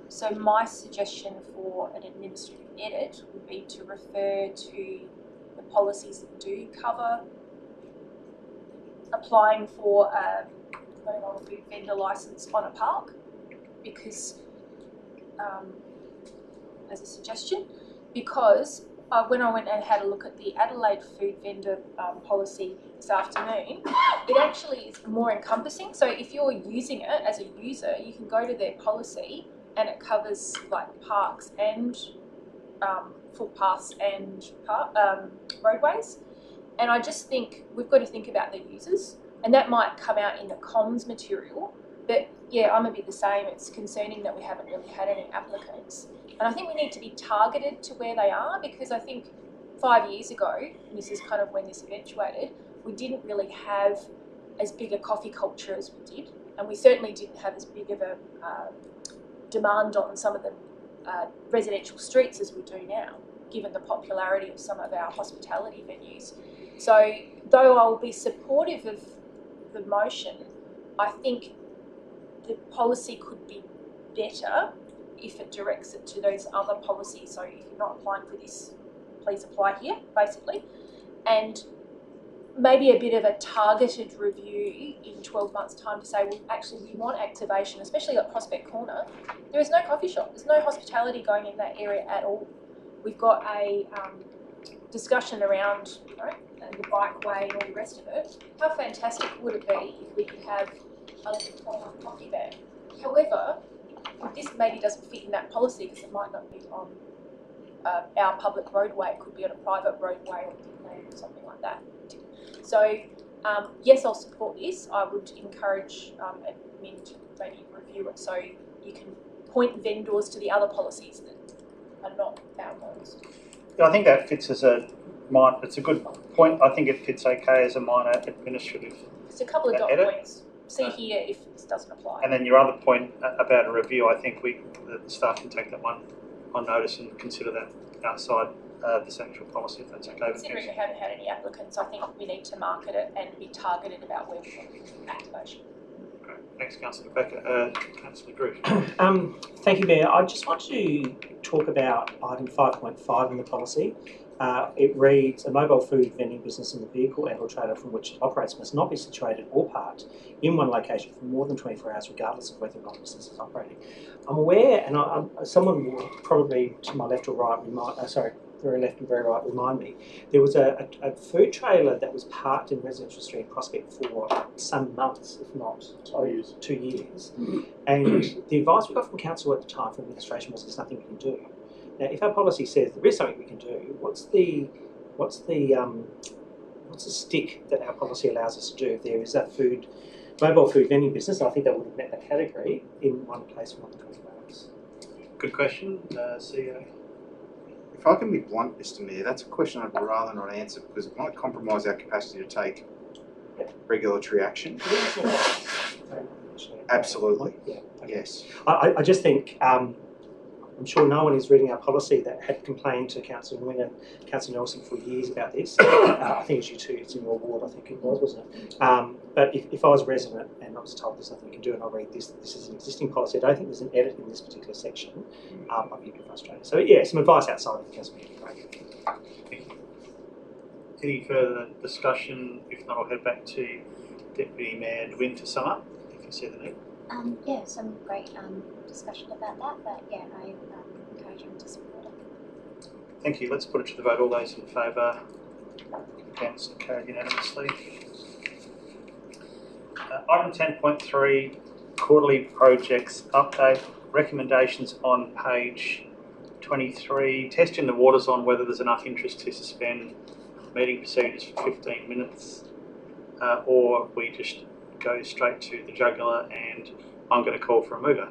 So my suggestion for an administrative edit would be to refer to the policies that do cover applying for a mobile food vendor licence on a park, because as a suggestion, because when I went and had a look at the Adelaide food vendor policy this afternoon, it actually is more encompassing. So if you're using it as a user, you can go to their policy and it covers like parks and footpaths and roadways. And I just think we've got to think about the users, and that might come out in the comms material. But yeah, I'm a bit the same. It's concerning that we haven't really had any applicants. And I think we need to be targeted to where they are, because I think 5 years ago, and this is kind of when this eventuated, we didn't really have as big a coffee culture as we did. And we certainly didn't have as big of a demand on some of the residential streets as we do now, given the popularity of some of our hospitality venues. So though I'll be supportive of the motion, I think the policy could be better if it directs it to those other policies. So if you're not applying for this, please apply here, basically. And maybe a bit of a targeted review in 12 months' time to say, well, actually we want activation, especially at Prospect Corner. There is no coffee shop, there's no hospitality going in that area at all. We've got a discussion around the bikeway and all the rest of it. How fantastic would it be if we could have a little corner coffee van? However, this maybe doesn't fit in that policy because it might not be on our public roadway. It could be on a private roadway or something like that. So yes, I'll support this. I would encourage admin to maybe review it so you can point vendors to the other policies that are not our ones. I think that fits as it's a good point. I think it fits okay as a minor administrative It's a couple of dot edit. points. See here if this doesn't apply. And then your other point about a review, I think the staff can take that one on notice and consider that outside this actual policy, if that's okay with you. Considering we haven't had any applicants, I think we need to market it and be targeted about where we want activation. Great. Thanks, Councillor Becker. Councillor Groot. Thank you, Mayor. I just want to talk about item 5.5 in the policy. It reads, a mobile food vending business in the vehicle and or trailer from which it operates must not be situated or parked in one location for more than 24 hours, regardless of whether or not the business is operating. I'm aware, and someone will probably to my left or right, very left and very right, remind me, there was a food trailer that was parked in Residential Street Prospect for some months, if not 2 years. And the advice we got from council at the time from administration was there's nothing we can do. Now, if our policy says there is something we can do, what's the stick that our policy allows us to do if there is a mobile food vending business? I think that would have met that category in one place for more than 24 hours. Good question, CEO. If I can be blunt, Mr. Mayor, that's a question I'd rather not answer because it might compromise our capacity to take regulatory action. Absolutely. Yeah. Okay. Yes. I just think I'm sure no one is reading our policy that had complained to Councillor Nguyen and Councillor Nelson for years about this. I think it's you two, it's in your ward, I think it was, wasn't it? But if I was a resident and I was told there's nothing you can do and I read this is an existing policy, I don't think there's an edit in this particular section, I'd be a bit frustrated. So yeah, some advice outside of the council meeting. Great. Thank you. Any further discussion? If not, I'll head back to Deputy Mayor Nguyen to sum up, if you see the need. Yeah, some great discussion about that, but yeah, I encourage you to support it. Thank you. Let's put it to the vote. All those in favour? Against? Carried unanimously. Item 10.3, quarterly projects update. Recommendations on page 23. Testing the waters on whether there's enough interest to suspend meeting procedures for 15 minutes or we just go straight to the jugular and I'm going to call for a mover.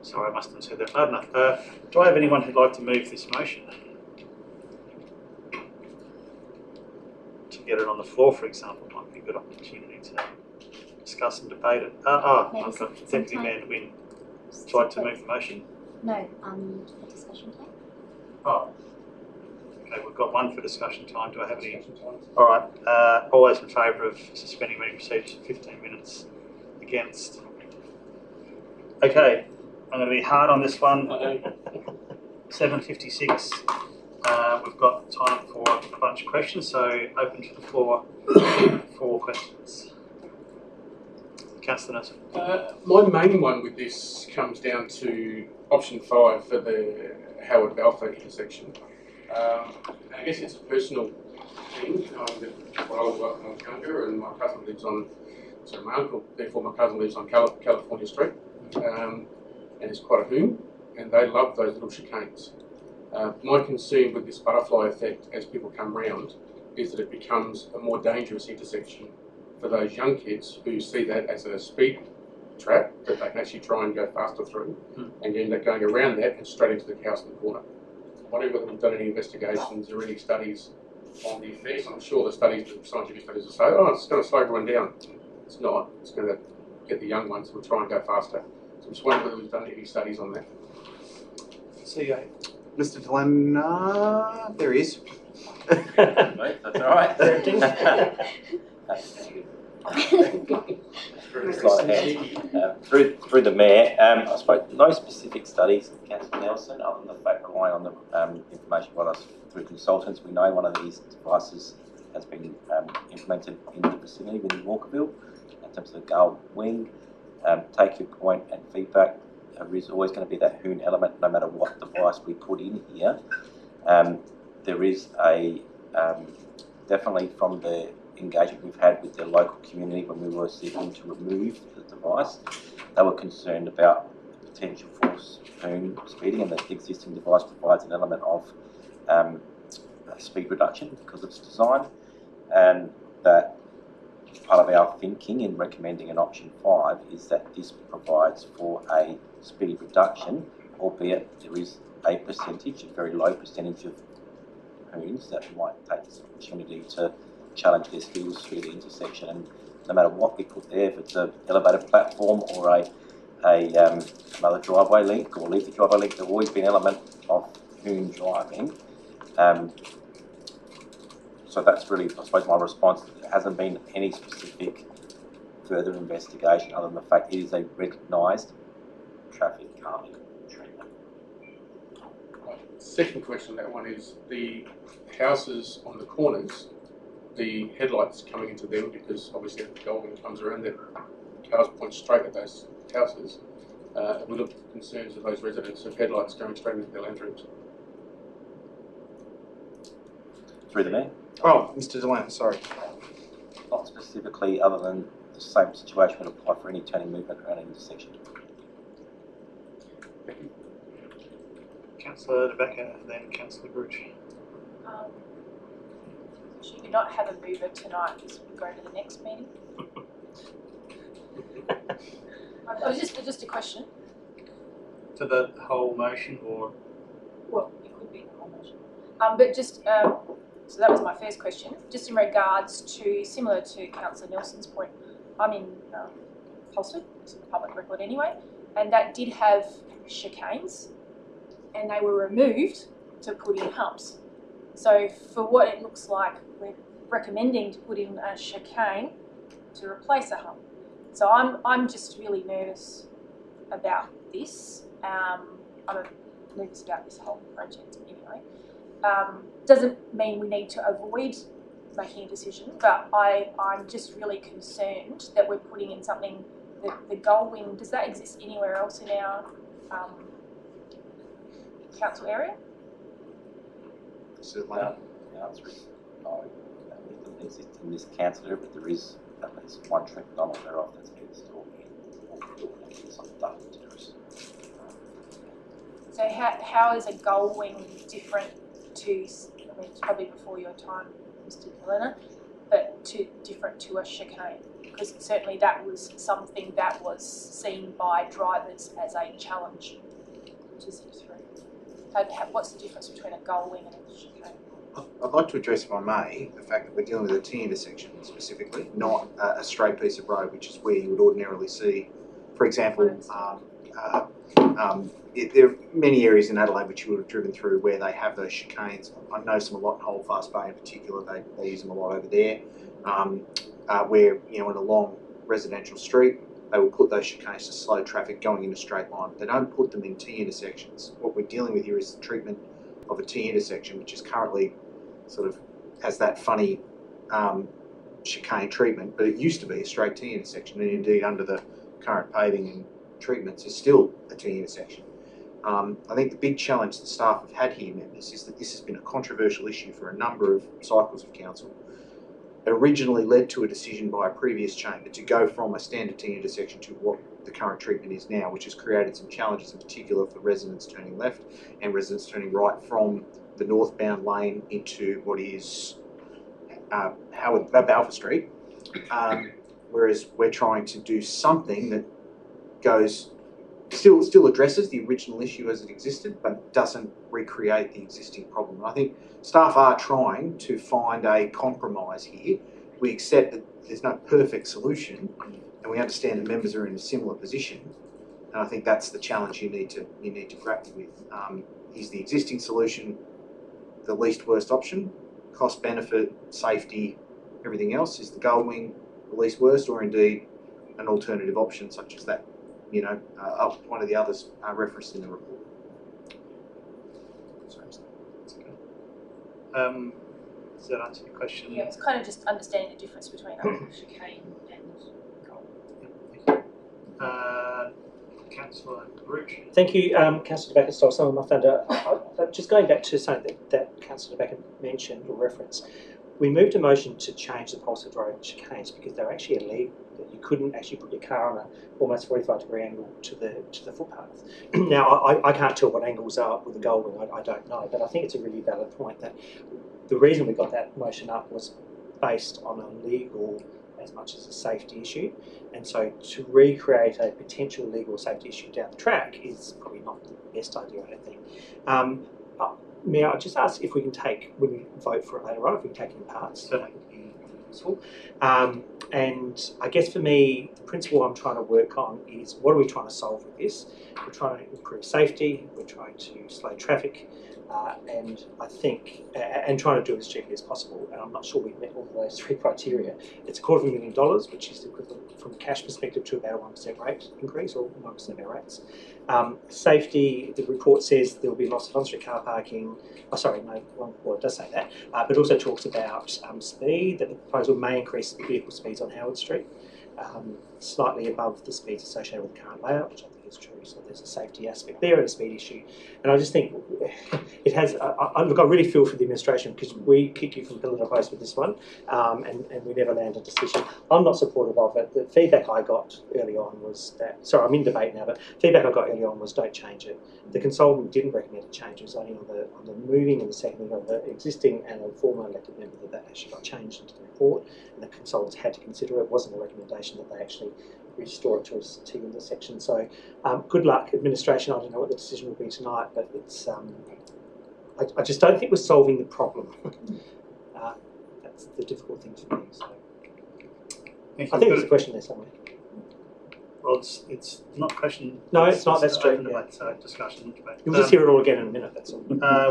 Sorry, I must have said that loud enough. Do I have anyone who'd like to move this motion? To get it on the floor, for example, might be a good opportunity to discuss and debate it. I've got Deputy Mayor Nguyen. Would you like to move the motion? No, for discussion time. Oh. Okay, we've got one for discussion time. Do I have any? All right. All those in favour of suspending meeting procedures for 15 minutes? Against? Okay, I'm going to be hard on this one. 7:56. We've got time for a bunch of questions, so open to the floor for questions. Councillor Nelson. My main one with this comes down to option 5 for the Howard Balfour intersection. I guess it's a personal thing, knowing that when I was younger and my cousin lives on, so my uncle, therefore my cousin lives on California Street, and it's quite a hoon, and they love those little chicanes. My concern with this butterfly effect as people come round is that it becomes a more dangerous intersection for those young kids who see that as a speed trap that they can actually try and go faster through and end up going around that and straight into the house in the corner. I wonder whether we've done any investigations or any studies on the effects. I'm sure the studies, the scientific studies will say, oh, it's going to slow everyone down. It's not. It's going to get the young ones who will try and go faster. So I'm just wondering whether we've done any studies on that. CEO. Mr. Delaney, there is. Mate, that's all right. Through the Mayor, I suppose no specific studies, Councillor Nelson, other than the fact relying on the information brought us through consultants. We know one of these devices has been implemented in the vicinity within Walkerville in terms of the Gull wing. Take your point and feedback. There is always going to be that hoon element no matter what device we put in here. There is a definitely from the engagement we've had with the local community when we were seeking to remove the device, they were concerned about the potential for hoon speeding, and the existing device provides an element of speed reduction because of its design, and that part of our thinking in recommending an option 5 is that this provides for a speed reduction, albeit there is a percentage, a very low percentage of hoons that might take this opportunity to challenge their skills through the intersection. And no matter what we put there, if it's an elevated platform or another driveway link or leave the driveway link, there'll always be an element of hoon driving. So that's really, I suppose, my response. There hasn't been any specific further investigation other than the fact it is a recognised traffic calming treatment. Second question, that one is the houses on the corners, the headlights coming into them, because obviously if the Goulburn comes around, the cars point straight at those houses. We look at the concerns of those residents of headlights going straight into their land rooms. Through the Mayor? Oh, Mr. Delaney, sorry. Not specifically, other than the same situation would apply for any turning movement around an intersection. Thank you. Councillor Rebecca and then Councillor Gruch. Should you not have a mover tonight, this would go to the next meeting? Just a question. To the whole motion or? Well, it could be the whole motion. But just, so that was my first question. Just in regards to, similar to Councillor Nelson's point, I'm in Halsted, it's in the public record anyway, and that did have chicanes, and they were removed to put in humps. So for what it looks like, we're recommending to put in a chicane to replace a hump. So I'm just really nervous about this. I'm nervous about this whole project anyway. Doesn't mean we need to avoid making a decision, but I'm just really concerned that we're putting in something that the gull wing, does that exist anywhere else in our council area? Certainly. The answer is no. It doesn't exist in this council area, but there is at least one trip that I'm aware of that's been installed in some data terrace. So how is a gull wing different to, I mean, it's probably before your time, Mr. Helena, but different to a chicane? Because certainly that was something that was seen by drivers as a challenge to zip through. What's the difference between a gull wing and a chicane? I'd like to address, if I may, the fact that we're dealing with a T intersection specifically, not a straight piece of road, which is where you would ordinarily see, for example, there are many areas in Adelaide which you would have driven through where they have those chicanes. I know some a lot in Holdfast Bay in particular, they use them a lot over there, where, you know, in a long residential street, they will put those chicanes to slow traffic going in a straight line. They don't put them in T intersections. What we're dealing with here is the treatment of a T intersection, which is currently sort of has that funny chicane treatment, but it used to be a straight T intersection, and indeed under the current paving and treatments is still a T intersection. I think the big challenge that staff have had here, members, is that this has been a controversial issue for a number of cycles of council. It originally led to a decision by a previous chamber to go from a standard T intersection to what the current treatment is now, which has created some challenges in particular for residents turning left and residents turning right from the northbound lane into what is Balfour Street. Whereas we're trying to do something that goes still addresses the original issue as it existed, but doesn't recreate the existing problem. And I think staff are trying to find a compromise here. We accept that there's no perfect solution, and we understand that members are in a similar position. And I think that's the challenge you need to grapple with. Is the existing solution the least worst option? Cost, benefit, safety, everything else? Is the gull wing the least worst, or indeed an alternative option such as that? You know, one of the others referenced in the report. Sorry, that's okay. Does that answer your question? Yeah, it's kind of just understanding the difference between a chicane and gull. Councillor Rich. Thank you, Councillor De Backer stole some of my thunder. Just going back to something that Councillor De Backer mentioned or referenced, we moved a motion to change the Halsted Road chicanes because they were actually illegal. That you couldn't actually put your car on a almost 45-degree angle to the footpath. Now, I can't tell what angles are with the gull wing, I don't know, but I think it's a really valid point that the reason we got that motion up was based on a legal as much as a safety issue, and so to recreate a potential legal safety issue down the track is probably not the best idea, I don't think. May I just ask if we can take, when we vote for it later on, if we can take it in parts? So that would be useful. And I guess for me, the principle I'm trying to work on is what are we trying to solve with this? We're trying to improve safety, we're trying to slow traffic, and I think, and trying to do it as cheaply as possible. And I'm not sure we've met all of those three criteria. It's $250,000, which is equivalent from a cash perspective to about a 1% rate increase, or 1% of our rates. Safety, the report says there will be lots of on-street car parking. Oh, sorry, no, well, it does say that, but also talks about speed, that the proposal may increase vehicle speeds on Howard Street, slightly above the speeds associated with the current layout, which I think is true. So there's a safety aspect there and a speed issue. And I just think it has, look, I really feel for the administration because we kick you from pillar to post with this one, and we never land a decision. I'm not supportive of it. The feedback I got early on was that, sorry, I'm in debate now, but feedback I got early on was don't change it. The consultant didn't recommend a change. It was only on the moving and the seconding of the existing and a former elected member that actually got changed into the report, and the consultants had to consider it. It wasn't a recommendation that they actually restore it to a T intersection. So good luck, administration. I don't know what the decision will be tonight, but it's I just don't think we're solving the problem. That's the difficult thing for me. So I think there's a question there somewhere. Well, it's not a question. No, it's not, that's true, open yeah. debate, so discussion, debate. You'll just hear it all again in a minute, that's all.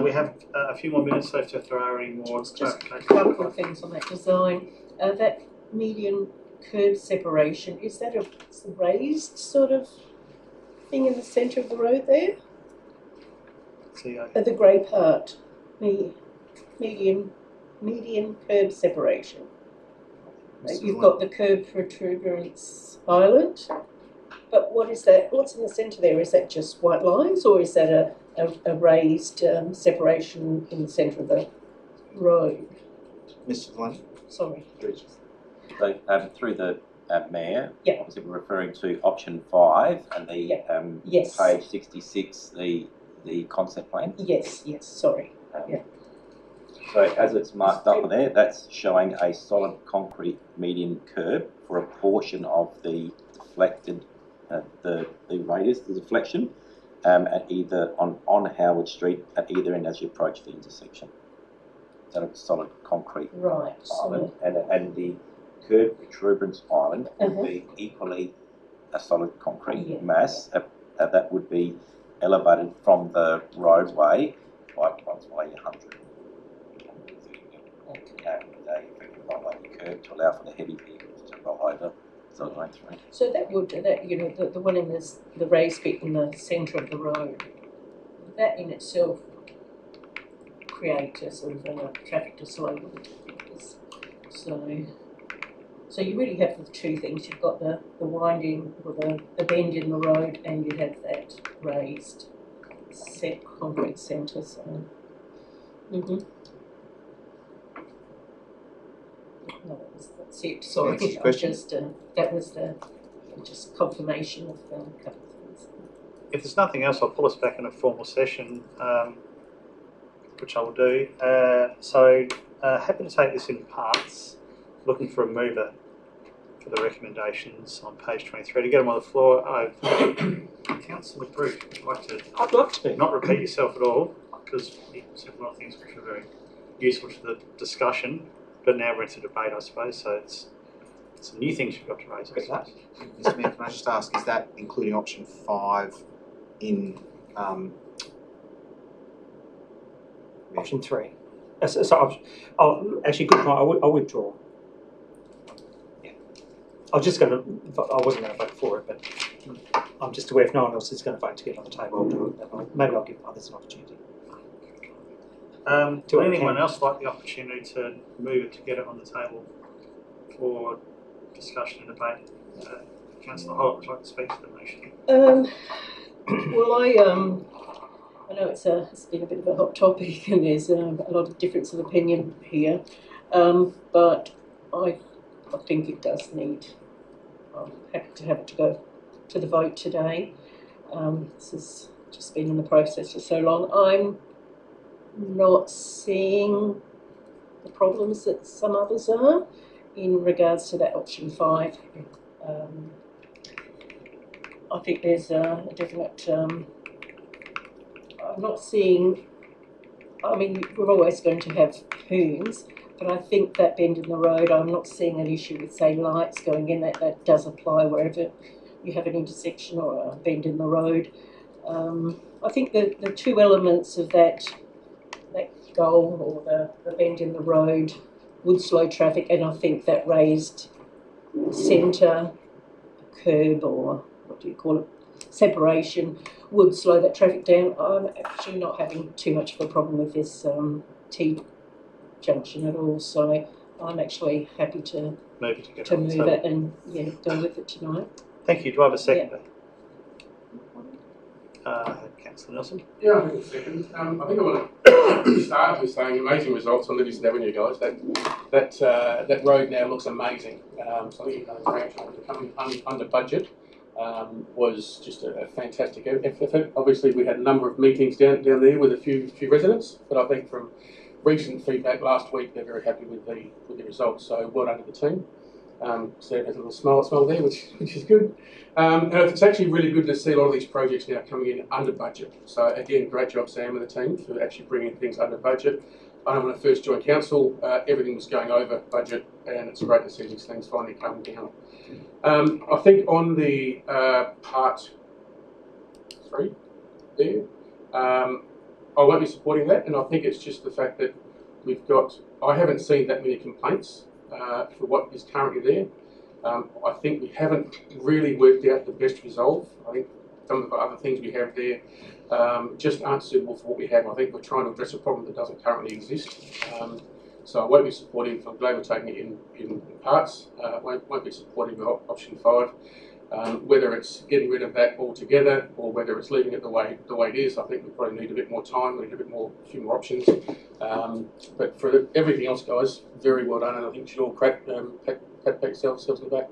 We have a few more minutes left if there are any more Just a clarifications. couple of things on that design. That median curb separation, is that a raised sort of thing in the centre of the road there? The grey part, median curb separation. You've got the curb protuberance island, but what is that? What's in the centre there? Is that just white lines, or is that a raised separation in the centre of the road? Mr. Delaney? Sorry. So through the Mayor, Yeah. obviously we're referring to option 5 and the Yes. page 66, the concept plan. Yes, sorry. Yeah. So as it's marked up there, that's showing a solid concrete median curb for a portion of the deflected, the radius, the deflection, at either on Howard Street at either end as you approach the intersection. So it's solid concrete Right. island, and the curb protuberance island would be equally a solid concrete mass that would be elevated from the roadway by approximately 100. The curb to allow for the heavy vehicles to roll over as they're going through. So that the one in the raised bit in the centre of the road, that in itself create a sort of a traffic dislocation. So you really have the two things. You've got the winding or the bend in the road, and you have that raised concrete centre. So. No, that's it. Sorry, that was just confirmation of a couple of things. If there's nothing else, I'll pull us back in a formal session, which I will do. Happy to take this in parts, looking for a mover for the recommendations on page 23. To get them on the floor, Councillor Brooke, would you like to? I'd love to. Not repeat yourself at all, because you said a lot of things which are very useful to the discussion, but now we're into debate, I suppose, so it's some new things you've got to raise. Mr. Mayor, can I just ask, is that including option 5 in option 3? Actually, good point. I'll withdraw. Yeah, I wasn't going to vote for it, but I'm just aware if no one else is going to vote to get on the table, I'll do it. Maybe I'll give others an opportunity. Would anyone else like the opportunity to move it to get it on the table for discussion and debate? Councillor Holt would like to speak to the motion. Well, I know it's been a bit of a hot topic, and there's a lot of difference of opinion here, but I think it does need. I'm happy to have it to go to the vote today. This has just been in the process for so long. I'm not seeing the problems that some others are in regards to that option 5. I think there's a definite. I'm not seeing. I mean, we're always going to have hoons, but I think that bend in the road, I'm not seeing an issue with, say, lights going in. That does apply wherever you have an intersection or a bend in the road. I think the two elements of that goal or the bend in the road would slow traffic, and I think that raised centre curb, or what do you call it, separation, would slow that traffic down. I'm actually not having too much of a problem with this T junction at all, so I'm actually happy to move it and go with it tonight. Thank you. Do I have a second? Councillor Nelson. Yeah, I think a second. I think I want to start with saying amazing results on the Livingston Avenue, guys. That road now looks amazing. So I think you've done a great job. Coming under budget was just a fantastic effort. Obviously, we had a number of meetings down there with a few residents, but I think from recent feedback last week, they're very happy with the results. So well done to the team. Steve has a little smile there, which is good. And it's actually really good to see a lot of these projects now coming in under budget. So again, great job, Sam and the team, for actually bringing things under budget. I know when I first joined council, everything was going over budget, and it's great to see these things finally coming down. I think on the part 3 there, I won't be supporting that, and I think it's just the fact that I haven't seen that many complaints for what is currently there. I think we haven't really worked out the best resolve. I think some of the other things we have there just aren't suitable for what we have. I think we're trying to address a problem that doesn't currently exist. So I won't be supportive. I'm glad we're taking it in parts. Won't be supportive of option 5. Whether it's getting rid of that altogether or whether it's leaving it the way it is, I think we probably need a bit more time. We need a few more options. But for everything else, guys, very well done, and I think you should all pat yourselves on the back.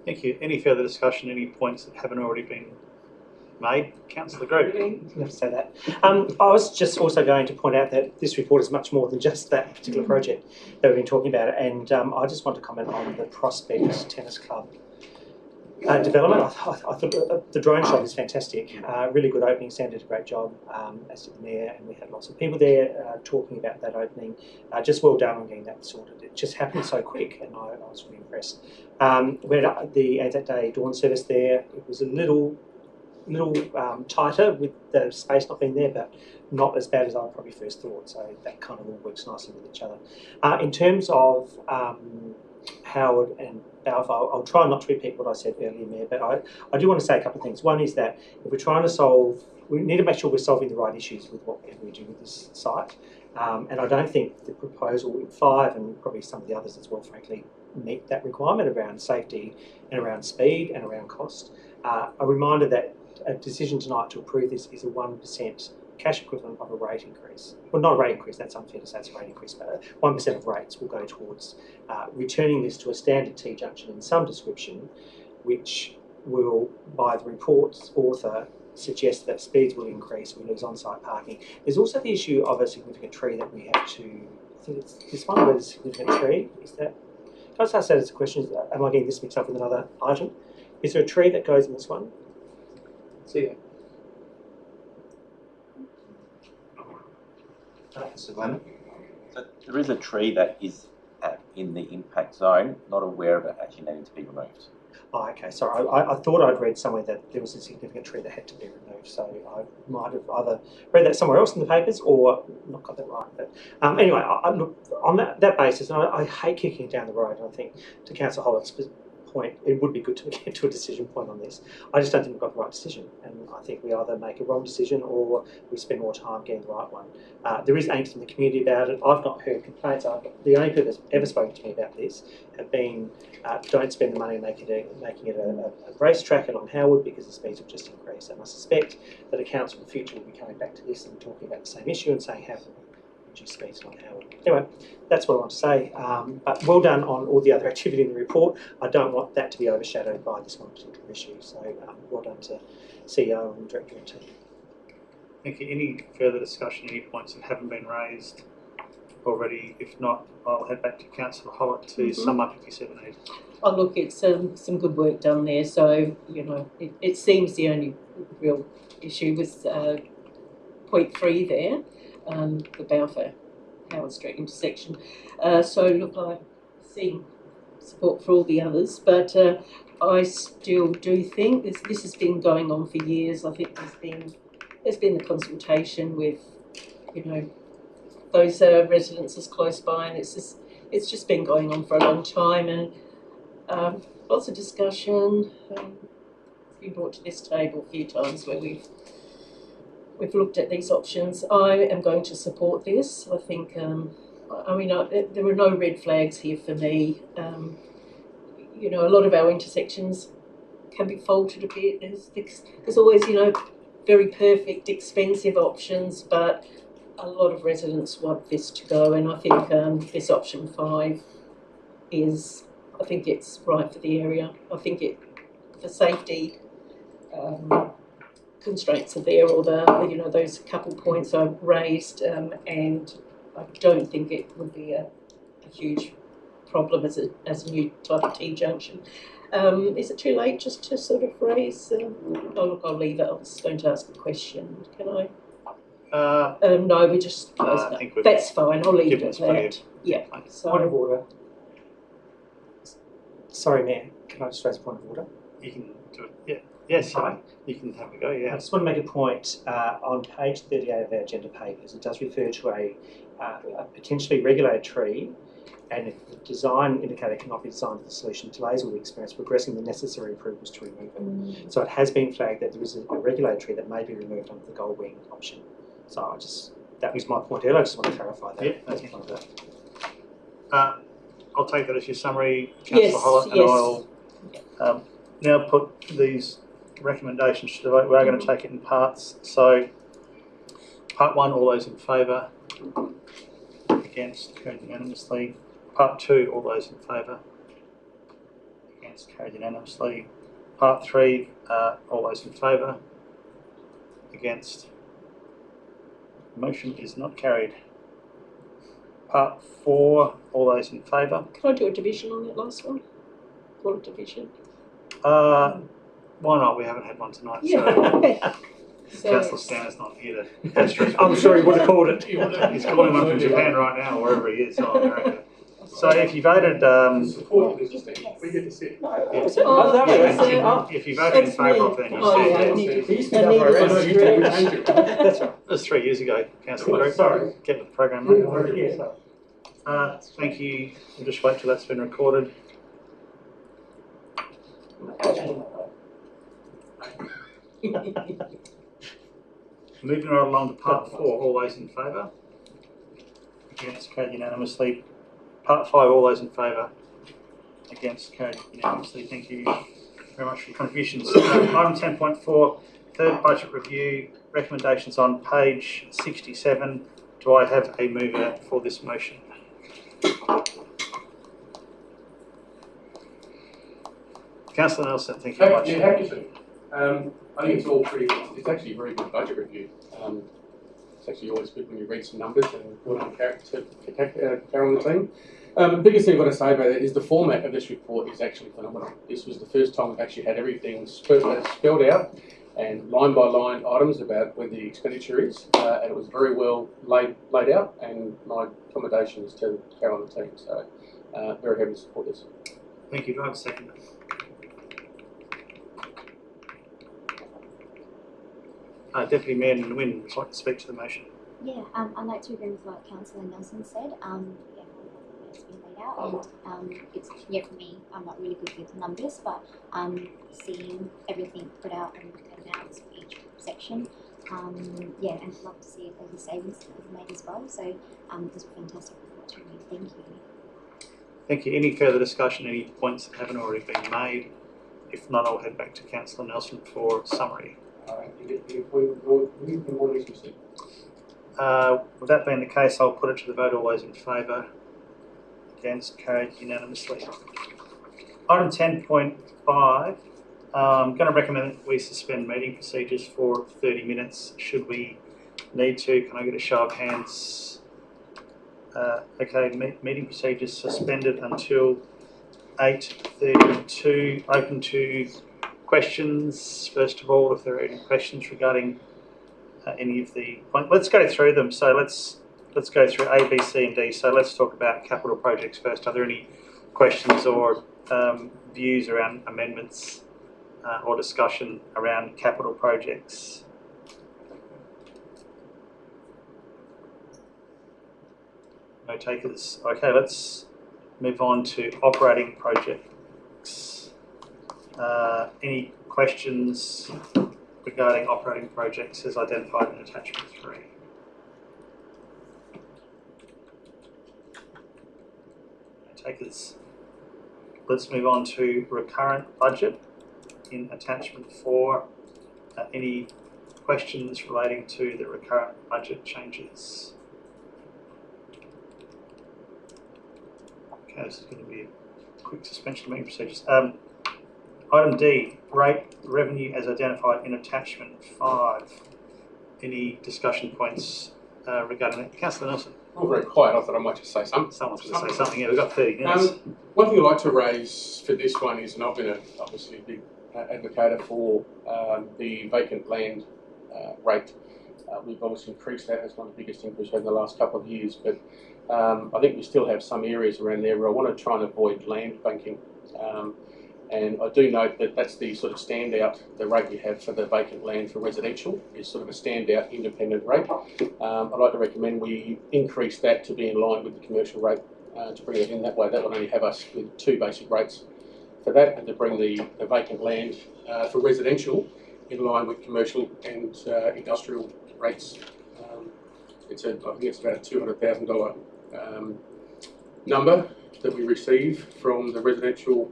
Thank you. Any further discussion? Any points that haven't already been made? Councillor Grove. Never say that. I was just also going to point out that this report is much more than just that particular project that we've been talking about, and I just want to comment on the Prospect Tennis Club development. I thought the drone shot is fantastic. Really good opening. Sam did a great job, as did the Mayor, and we had lots of people there talking about that opening. Just well done on getting that sorted. It just happened so quick, and I was really impressed. We had the Anzac Day dawn service there. It was a little tighter with the space not being there, but not as bad as I probably first thought. So that kind of all works nicely with each other. In terms of Howard and Balfour, I'll try not to repeat what I said earlier, Mayor, but I do want to say a couple of things. One is that if we're trying to solve, we need to make sure we're solving the right issues with whatever we do with this site. And I don't think the proposal in 5, and probably some of the others as well, frankly, meet that requirement around safety and around speed and around cost. A reminder that a decision tonight to approve this is a 1% cash equivalent of a rate increase. Well, not a rate increase, that's unfair to say it's a rate increase, but 1% of rates will go towards returning this to a standard T-junction in some description, which will, by the report's author, suggest that speeds will increase, we lose on-site parking. There's also the issue of a significant tree that we have to, I think it's this one where there's a significant tree, is that, can I just ask that as a question, am I getting this mixed up with another item? Is there a tree that goes in this one? See that. Mr. Glenn? So there is a tree that is in the impact zone, not aware of it actually needing to be removed. Oh, okay, sorry. I thought I'd read somewhere that there was a significant tree that had to be removed, so I might have either read that somewhere else in the papers or not got that right. But anyway, look, on that basis, and I hate kicking it down the road, and I think to Councillor Hollett's point, it would be good to get to a decision point on this. I just don't think we've got the right decision, and I think we either make a wrong decision or we spend more time getting the right one. There is angst in the community about it. I've not heard complaints. The only people that's ever spoken to me about this have been don't spend the money making it a racetrack along Howard because the speeds will just increase. And I suspect that a council in the future will be coming back to this and talking about the same issue and saying how to reduce speeds along Howard. Anyway, that's what I want to say. But well done on all the other activity in the report. I don't want that to be overshadowed by this one particular issue. So well done to CEO and Director and team. Thank you. Any further discussion, any points that haven't been raised already? If not, I'll head back to Councillor Hollett to sum up if you see the need. Oh, look, it's some good work done there. So, you know, it seems the only real issue was point 3 there, the Balfour Howard Street intersection. So, look, I see support for all the others, but I still do think this has been going on for years. I think there's been the consultation with, you know, those residences close by, and it's just been going on for a long time, and lots of discussion. It's been brought to this table a few times where we've looked at these options. I am going to support this. I think, there are no red flags here for me. You know, a lot of our intersections can be faulted a bit. There's always, you know, very perfect, expensive options, but a lot of residents want this to go, and I think this option 5 is, I think it's right for the area. I think the safety constraints are there, or those couple points are raised, and I don't think it would be a huge problem as a new type of T-junction. Is it too late just to sort of raise? Oh, look, I'll leave it. I was going to ask a question. Can I? No, we just, I think we've that's fine, I'll leave it given at us plenty that. Yeah, so. Point of order. Sorry, Mayor, can I just raise a point of order? You can do it. Yeah. Yes, Right. you can have a go. I Yeah. just want to make a point on page 38 of our agenda papers. It does refer to a potentially regulated tree, and if the design indicator cannot be designed with the solution, delays will be experienced progressing the necessary approvals to remove it. So it has been flagged that there is a regulated tree that may be removed under the gold wing option. So that was my point earlier. I just want to clarify that. Yeah, That's okay. part of that. I'll take that as your summary, Yes, Councillor Hollett, and yes. I'll now put these recommendations to the vote. We are going to take it in parts. So, part 1, all those in favour, against, carried unanimously. Part 2, all those in favour, against, carried unanimously. Part 3, all those in favour, against. Motion is not carried. Part 4, all those in favour. Can I do a division on that last one? Call it division. Why not? We haven't had one tonight. Yeah. So Councillor Stanner's not here to. I'm sure he would have called it. He's calling one from Japan right now, wherever he is, or America. So if you voted, Support this, we get to sit. if you voted in favour of it, then you said yes. That's right. That was 3 years ago, Councillor Gregg. Sorry. Get with the program, mate. Thank you. We'll just wait till that's been recorded. Moving right along to part 4, all those in favour? Against, carried unanimously. Part 5, all those in favour? Against, carried unanimously. Thank you very much for your contributions. Item 10.4, third budget review, recommendations on page 67. Do I have a mover for this motion? Councillor Nelson, thank you very much. Yeah, happy to. I think it's all pretty. It's actually a very good budget review. It's actually always good when you read some numbers and put on character to carry on the team. The biggest thing I've got to say about it is the format of this report is actually phenomenal. This was the first time we've actually had everything spelled out and line by line items about where the expenditure is, and it was very well laid out. And my commendations to Carol and the team. So very happy to support this. Thank you. Do I have a second? Deputy Mayor Nguyen would like to speak to the motion. Yeah, I'd like to agree with what Councillor Nelson said. Yeah, it's been laid out, and it's clear for me. I'm not really good with numbers, but seeing everything put out and amounts for each section, yeah, and I'd love to see if there's savings that we've made as well. So this was a fantastic report to read. Thank you. Thank you. Any further discussion? Any points that haven't already been made? If not, I'll head back to Councillor Nelson for summary. With that being the case, I'll put it to the vote. All those in favour? Against? Carried unanimously. Item 10.5. I'm going to recommend that we suspend meeting procedures for 30 minutes should we need to. Can I get a show of hands? Okay, meeting procedures suspended until 8:32. Open to questions. First of all, if there are any questions regarding any of the points, let's go through them. So let's go through A, B, C, and D. So let's talk about capital projects first. Are there any questions or views around amendments or discussion around capital projects? No takers. Okay, let's move on to operating projects. Any questions regarding operating projects as identified in attachment 3? No takers. Let's move on to recurrent budget in attachment 4. Any questions relating to the recurrent budget changes? Okay, this is going to be a quick suspension of meeting procedures. Item D, rate revenue as identified in attachment 5. Any discussion points regarding that? Councillor Nelson. All very quiet. I thought I might just say something. Someone's going to say something. Yeah, we've got 30 minutes. One thing I'd like to raise for this one is, and I've been obviously a big advocate for the vacant land rate. We've obviously increased that. That's one of the biggest increases over the last couple of years. But I think we still have some areas around there where I want to try and avoid land banking. And I do note that that's the sort of standout, the rate we have for the vacant land for residential is sort of a standout independent rate. I'd like to recommend we increase that to be in line with the commercial rate, to bring it in that way. That will only have us with 2 basic rates for that, and to bring the vacant land for residential in line with commercial and industrial rates. I think it's about a $200,000 number that we receive from the residential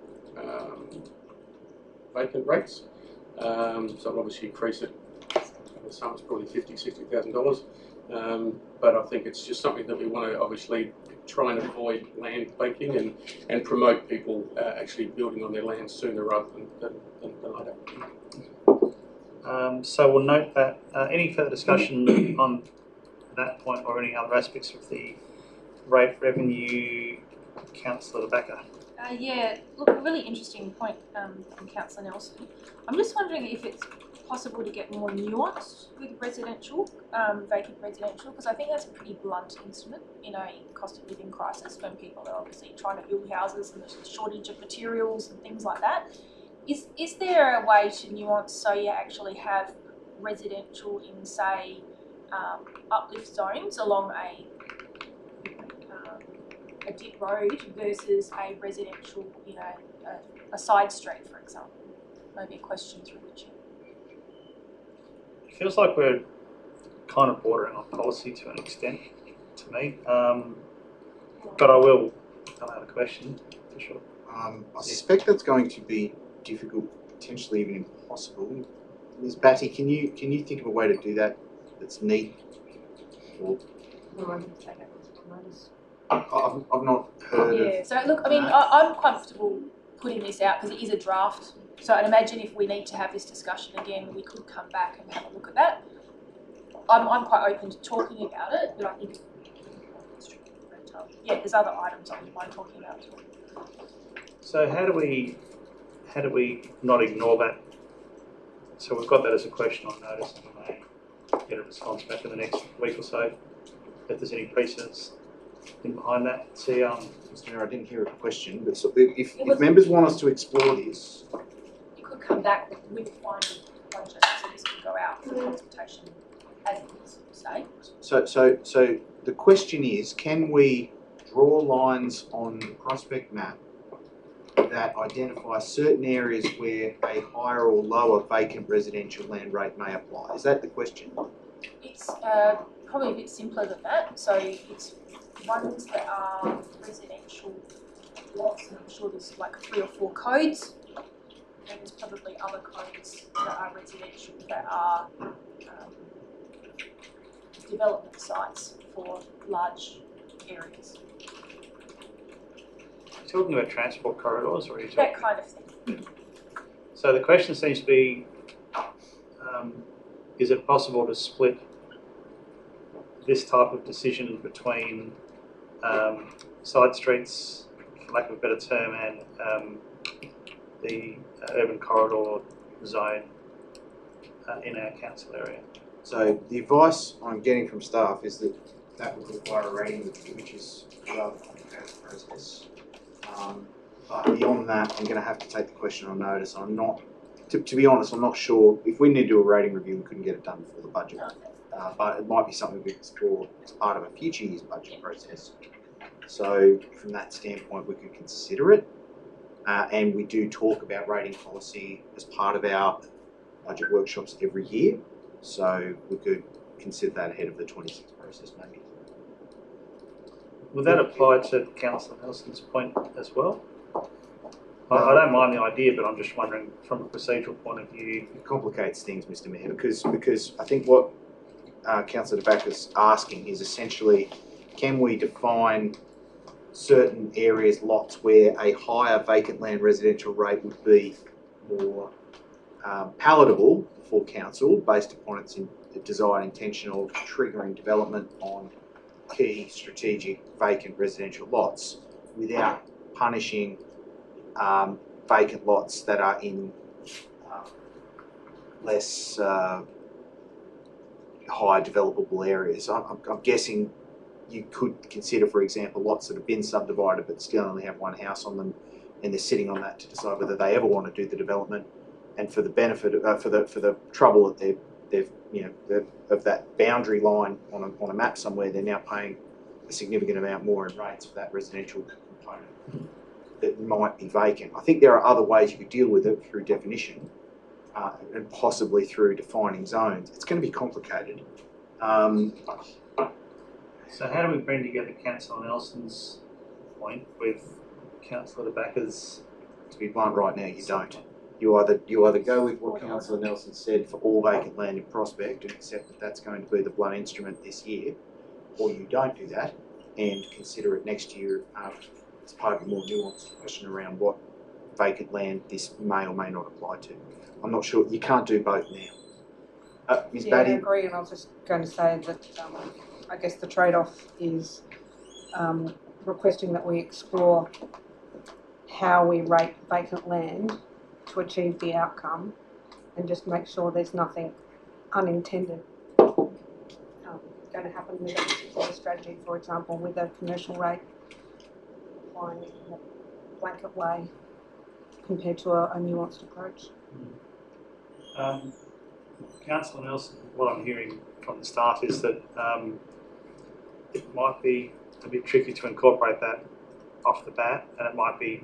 vacant rates. So I'll obviously increase it. The sum is probably $50,000, $60,000. But I think it's just something that we want to obviously try and avoid land banking and promote people actually building on their land sooner rather than later. So we'll note that. Any further discussion on that point or any other aspects of the rate revenue, Councillor Backer? Yeah, look, a really interesting point from Councillor Nelson. I'm just wondering if it's possible to get more nuanced with residential, vacant residential, because I think that's a pretty blunt instrument in a cost of living crisis when people are obviously trying to build houses and there's a shortage of materials and things like that. Is there a way to nuance so you actually have residential in, say, uplift zones along a dip road versus a residential, a side street, for example? Maybe a question through the chair. It feels like we're kind of bordering on policy to an extent, to me. But I will come out a question for sure. I suspect that's going to be difficult, potentially even impossible. Ms. Batty, can you think of a way to do that that's neat? Or I've not heard of. Yeah, so look, I mean, I'm comfortable putting this out because it is a draft. So I'd imagine if we need to have this discussion again, we could come back and have a look at that. I'm quite open to talking about it, but I think yeah, there's other items I wouldn't mind talking about too. So how do we not ignore that? So we've got that as a question on notice, and we may get a response back in the next week or so if there's any precedents in behind that. See, Mr. Mayor, I didn't hear a question, but so if members want us to explore this, you could come back with final budget, so this could go out for consultation as it is, say. So the question is, can we draw lines on the prospect map that identify certain areas where a higher or lower vacant residential land rate may apply? Is that the question? It's probably a bit simpler than that. So it's ones that are residential lots, and I'm sure there's like 3 or 4 codes. And there's probably other codes that are residential that are development sites for large areas. Are you talking about transport corridors, or are you talking That kind of thing. So the question seems to be, is it possible to split this type of decision between side streets, for lack of a better term, and the urban corridor zone in our council area? So the advice I'm getting from staff is that that would require a rating review, which is a rather complicated process. But beyond that, I'm going to have to take the question on notice. I'm not, to be honest, I'm not sure. If we need to do a rating review, we couldn't get it done before the budget. But it might be something we explore as part of a future year's budget process. So from that standpoint, we could consider it. And we do talk about rating policy as part of our budget workshops every year. So we could consider that ahead of the 26 process maybe. Would that apply to Councillor Nelson's point as well? I don't mind the idea, but I'm just wondering from a procedural point of view. It complicates things, Mr. Mayor, because I think what Councillor De Backer's asking is essentially, can we define certain areas, lots, where a higher vacant land residential rate would be more palatable for council based upon its desired intention of triggering development on key strategic vacant residential lots without punishing vacant lots that are in less higher developable areas. I'm guessing you could consider, for example, lots that have been subdivided but still only have one house on them, and they're sitting on that to decide whether they ever want to do the development. And for the benefit of, for the trouble that they've of that boundary line on a map somewhere, they're now paying a significant amount more in rates for that residential component that might be vacant. I think there are other ways you could deal with it through definition and possibly through defining zones. It's going to be complicated. So how do we bring together Councillor Nelson's point with Councillor De Backer's? To be blunt, right now you don't. You either go with what Councillor Nelson said for all vacant land in Prospect and accept that that's going to be the blunt instrument this year, or you don't do that and consider it next year as part of a more nuanced question around what vacant land this may or may not apply to. I'm not sure. You can't do both now. Ms. Yeah, Batty? I agree, and I was just going to say that I guess the trade-off is requesting that we explore how we rate vacant land to achieve the outcome, and just make sure there's nothing unintended going to happen with a particular strategy, for example, with a commercial rate applying in a blanket way compared to a nuanced approach. Councillor Nelson, what I'm hearing from the staff is that it might be a bit tricky to incorporate that off the bat, and it might be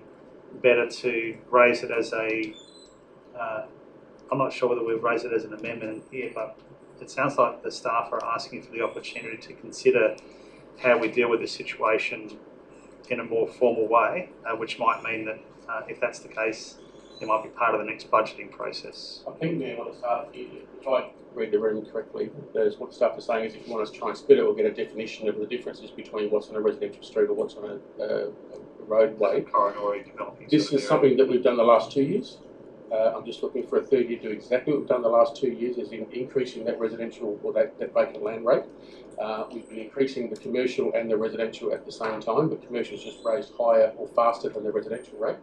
better to raise it as a, I'm not sure whether we've raised it as an amendment here, but it sounds like the staff are asking for the opportunity to consider how we deal with this situation in a more formal way, which might mean that if that's the case, it might be part of the next budgeting process. I think, Mayor, what the staff, if I read the room correctly, there's what the staff is saying is if you want us to try and split it or get a definition of the differences between what's on a residential street or what's on a roadway. This is something that we've done the last 2 years. I'm just looking for a third year to do exactly what we've done the last 2 years, is in increasing that residential or that vacant land rate. We've been increasing the commercial and the residential at the same time, but commercial's just raised higher or faster than the residential rate.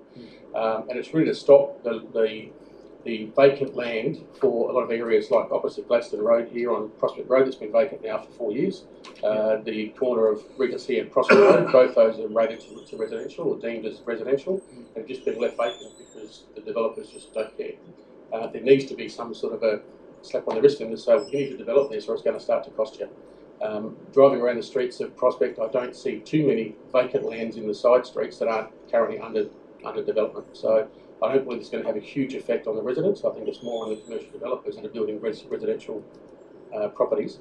And it's really to stop the vacant land for a lot of areas like opposite Gladstone Road here on Prospect Road that's been vacant now for 4 years. The corner of Regency and Prospect Road, both those are rated to residential or deemed as residential and have just been left vacant because the developers just don't care. There needs to be some sort of a slap on the wrist and to say, well, you need to develop this or it's going to start to cost you. Driving around the streets of Prospect, I don't see too many vacant lands in the side streets that aren't currently under development. So I don't believe it's going to have a huge effect on the residents. I think it's more on the commercial developers that are building residential properties.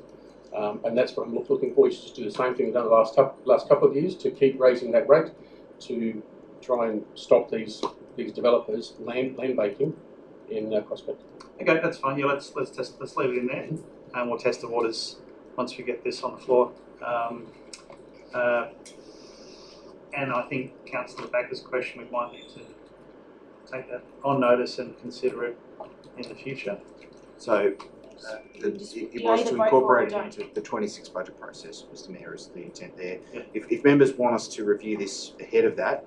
And that's what I'm looking for, is just do the same thing we've done the last couple of years, to keep raising that rate, to try and stop these developers land banking in Prospect. Okay, that's fine. Yeah, let's leave it in there, and we'll test the waters once we get this on the floor. And I think Councillor Backer's question, we might need to take that on notice and consider it in the future. So it was to incorporate it into the 26 budget process, Mr Mayor, is the intent there. Yeah. If members want us to review this ahead of that,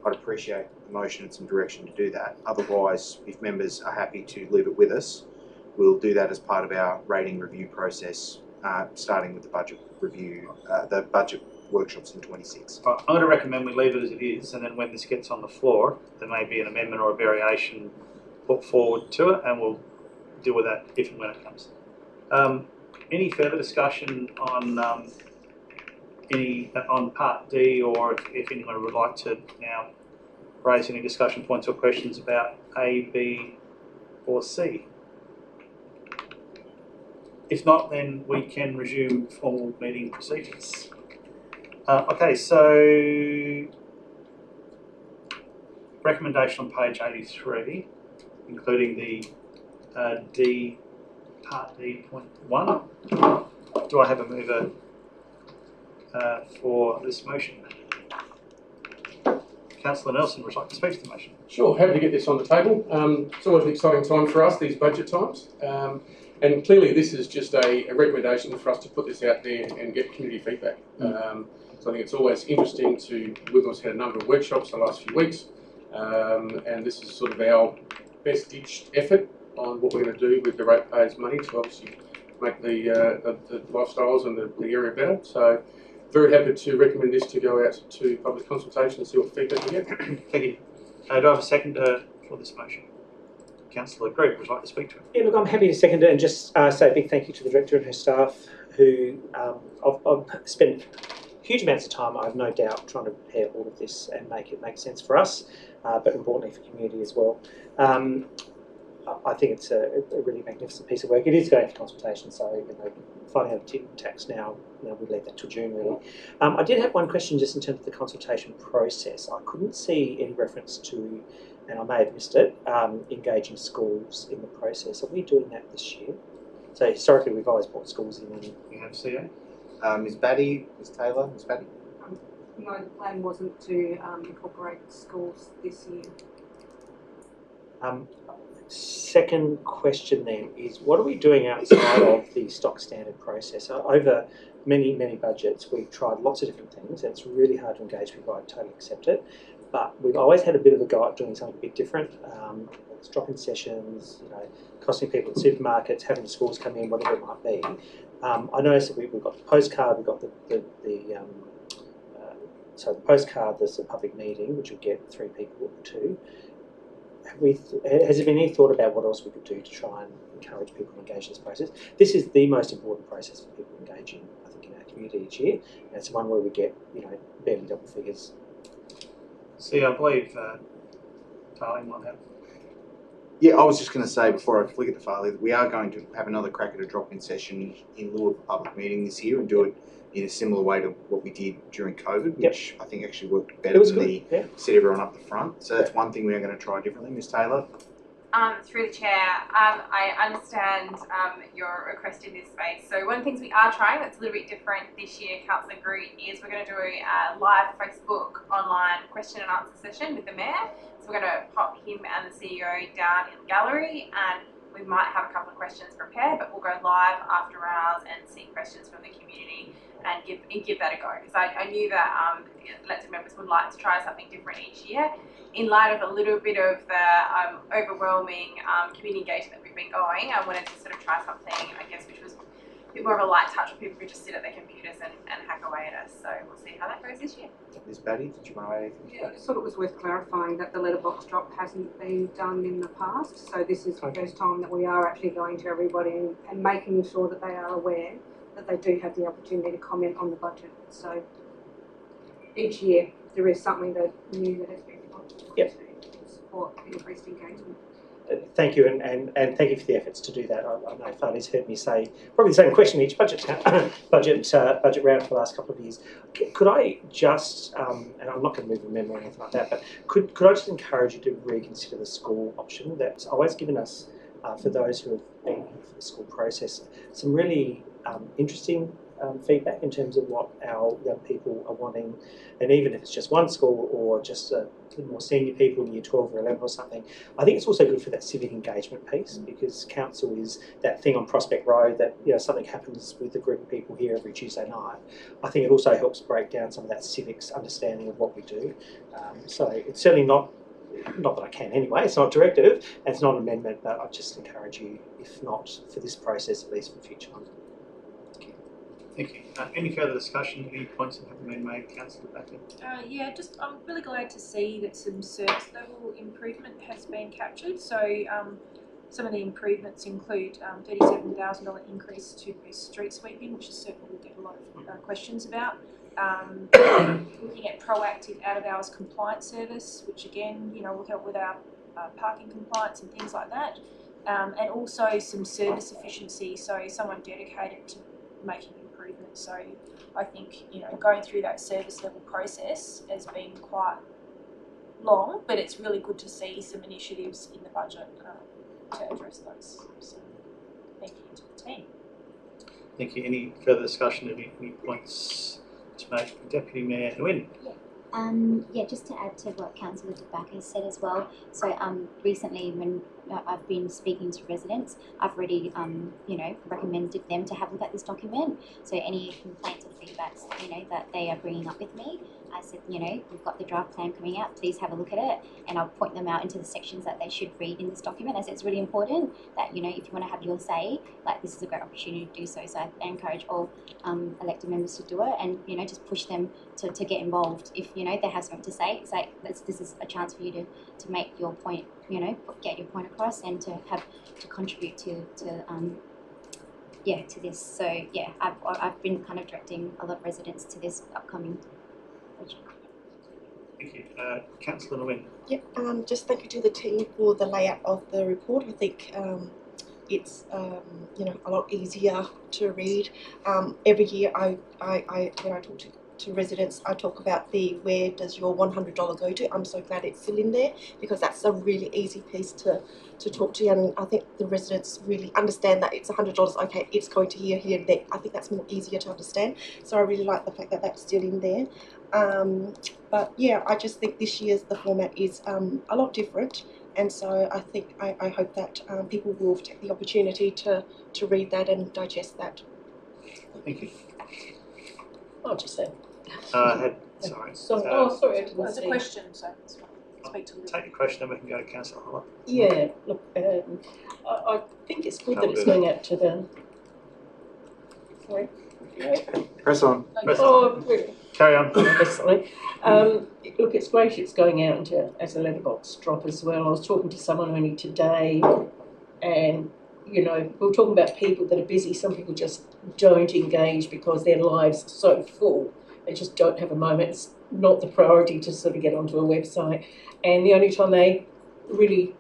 I'd appreciate the motion and some direction to do that. Otherwise, if members are happy to leave it with us, we'll do that as part of our rating review process, starting with the budget review, the budget workshops in 26. I'm going to recommend we leave it as it is, and then when this gets on the floor, there may be an amendment or a variation put forward to it, and we'll deal with that if and when it comes. Any further discussion on on Part D, or if anyone would like to now raise any discussion points or questions about A, B, or C? If not, then we can resume formal meeting procedures. Okay, so recommendation on page 83, including the D, Part D, point 1. Do I have a mover for this motion? Councillor Nelson, would you like to speak to the motion? Sure, happy to get this on the table. It's always an exciting time for us, these budget times. And clearly this is just a recommendation for us to put this out there and get community feedback. So I think it's always interesting we've always had a number of workshops the last few weeks, and this is sort of our best ditched effort on what we're going to do with the ratepayers' money to obviously make the lifestyles and the area better. So very happy to recommend this to go out to public consultation and see what feedback we get. Thank you. Do I have a second for this motion? Councillor Grigg would like to speak to it. Yeah, look, I'm happy to second it and just say a big thank you to the Director and her staff who I've spent huge amounts of time, I have no doubt, trying to prepare all of this and make it make sense for us, but importantly for community as well. I think it's a really magnificent piece of work. It is going for consultation, so finding out the tax now, we leave that till June really. I did have one question just in terms of the consultation process. I couldn't see any reference to, and I may have missed it, engaging schools in the process. Are we doing that this year? So historically we've always brought schools in and We have CA. Ms. Batty, Ms. Taylor, Ms. Batty. No, the plan wasn't to incorporate schools this year. Second question then is, what are we doing outside of the stock standard process? Over many budgets, we've tried lots of different things, and it's really hard to engage people. I totally accept it, but we've always had a bit of a go at doing something a bit different. It's drop-in sessions, costing people at supermarkets, having schools come in, whatever it might be. I noticed that we've got the postcard, we've got the postcard, there's a public meeting, which would get 3 people or 2. Has there been any thought about what else we could do to try and encourage people to engage in this process? This is the most important process for people engaging, I think, in our community each year. And it's one where we get, barely double figures. See, I believe Darling might have. Yeah, I was just going to say before I flick it to Farley, that we are going to have another crack at a drop-in session in lieu of a public meeting this year and do it in a similar way to what we did during COVID, which I think actually worked better than set everyone up the front. So that's one thing we are going to try differently. Ms. Taylor? Through the chair, I understand your request in this space. So one of the things we are trying that's a little bit different this year, Councillor Groot, is we're going to do a live Facebook online question and answer session with the Mayor. So we're going to pop him and the CEO down in the gallery, and we might have a couple of questions prepared, but we'll go live after hours and see questions from the community and give that a go, because I knew that elected members would like to try something different each year. In light of a little bit of the overwhelming community engagement that we've been going, I wanted to sort of try something, I guess, which was a bit more of a light touch where people could just sit at their computers and hack away at us. So we'll see how that goes this year. Ms. Batty, did you want to add anything? Yeah, I just thought it was worth clarifying that the letterbox drop hasn't been done in the past. So this is the first time that we are actually going to everybody and making sure that they are aware that they do have the opportunity to comment on the budget. So each year there is something that new that has been brought to support increased engagement. Thank you, and thank you for the efforts to do that. I know Farley's heard me say probably the same question each budget round for the last couple of years. Could I just, and I'm not going to move a memo or anything like that, but could I just encourage you to reconsider the school option? That's always given us, for those who have been here for the school process, some really interesting feedback in terms of what our young people are wanting, and even if it's just one school or just more senior people in year 12 or 11 or something, I think it's also good for that civic engagement piece, because council is that thing on Prospect Road that something happens with a group of people here every Tuesday night. I think it also helps break down some of that civics understanding of what we do. So it's certainly not that I can anyway, it's not directive, and it's not an amendment, but I just encourage you, if not for this process, at least for future ones. Thank you. Any further discussion? Any points that haven't been made, Councillor Baker? Yeah, I'm really glad to see that some service level improvement has been captured. So some of the improvements include $37,000 increase to street sweeping, which is certainly we'll get a lot of questions about. Looking at proactive out of hours compliance service, which again, will help with our parking compliance and things like that. And also some service efficiency, so someone dedicated to making improvements. So I think going through that service level process has been quite long, but it's really good to see some initiatives in the budget to address those. So thank you to the team. Thank you. Any further discussion? Any points to make? Deputy Mayor Nguyen? Yeah, just to add to what Councillor De Backer said as well. So recently, when I've been speaking to residents, I've already recommended them to have a look at this document. So any complaints or feedbacks that they are bringing up with me, I said, you know, we've got the draft plan coming out, please have a look at it, and I'll point them out into the sections that they should read in this document. I said it's really important that, you know, if you want to have your say, like, this is a great opportunity to do so. So I encourage all elected members to do it, and, you know, just push them to get involved. If, you know, they have something to say, it's like, this is a chance for you to make your point, you know, get your point across, and to contribute to this. So yeah, I've been kind of directing a lot of residents to this upcoming project. Thank you. Councillor Nguyen. Yeah, just thank you to the team for the layout of the report. I think it's you know, a lot easier to read. Every year when I talk to residents, I talk about where does your $100 go to. I'm so glad it's still in there, because that's a really easy piece to talk to, and I think the residents really understand that it's $100. Okay, it's going to here, and there. I think that's more easier to understand. So I really like the fact that that's still in there. But yeah, I just think this year's the format is a lot different, and so I think I hope that people will take the opportunity to read that and digest that. Thank you. I'll just say. Sorry. Sorry, I didn't There's a see. question, so speak to Take your question, and we can go to Councillor Holler. Yeah, look, I think it's good that it's going out to the. Sorry. Press on. Carry on. Obviously. Look, it's great it's going out into as a letterbox drop as well. I was talking to someone only today, and, you know, we were talking about people that are busy. Some people just don't engage because their lives are so full. They just don't have a moment. It's not the priority to sort of get onto a website. And the only time they really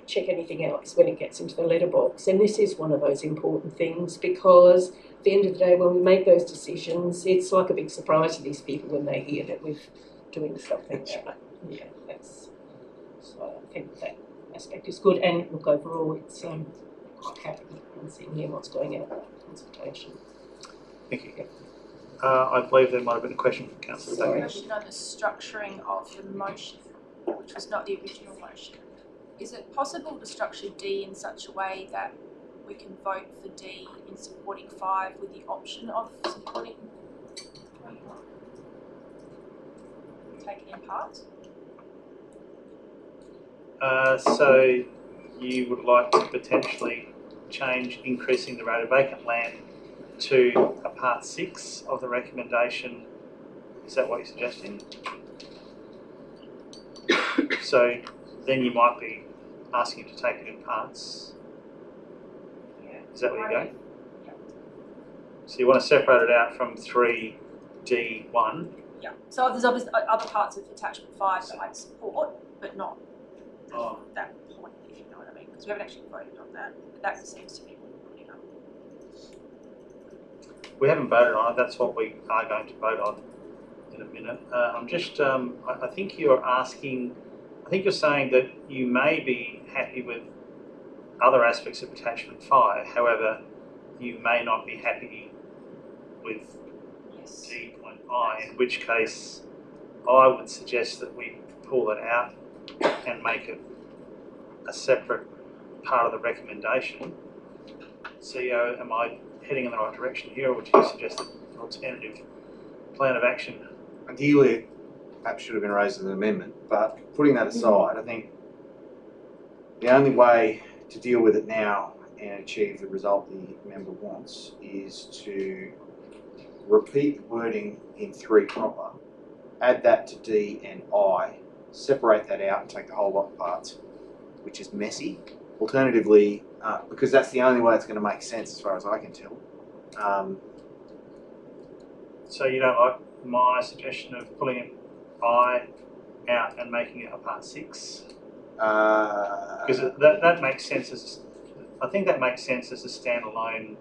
check anything out is when it gets into the letterbox. And this is one of those important things, because at the end of the day, when we make those decisions, it's like a big surprise to these people when they hear that we're doing something. Yeah, that's, so I think that aspect is good. And look, overall, it's quite happy in seeing here what's going out in consultation. Thank you. I believe there might have been a question from Councillor Daly. Question on the structuring of the motion, which was not the original motion. Is it possible to structure D in such a way that we can vote for D in supporting 5 with the option of supporting 3? Taken in parts? So you would like to potentially change increasing the rate of vacant land to a part 6 of the recommendation. Is that what you're suggesting? So then you might be asking to take it in parts. Is that where you're going? So you want to separate it out from 3D1. Yeah. So there's obviously other parts of attachment 5 that I'd support, but not that point, if you know what I mean, because we haven't actually voted on that. But that seems to be putting up. We haven't voted on it. That's what we are going to vote on in a minute. I'm just, I think you're asking, I think you're saying that you may be happy with other aspects of attachment 5, however, you may not be happy with D.I, in which case I would suggest that we pull it out and make it a separate part of the recommendation. CEO, am I heading in the right direction here, or would you suggest an alternative plan of action? Ideally, perhaps should have been raised as an amendment, but putting that aside, I think the only way to deal with it now and achieve the result the member wants is to repeat the wording in 3 proper, add that to D and I, separate that out and take the whole lot of parts, which is messy. Alternatively, because that's the only way it's going to make sense as far as I can tell. So you don't like my suggestion of pulling an I out and making it a part 6? Because that makes sense as, I think that makes sense as a standalone.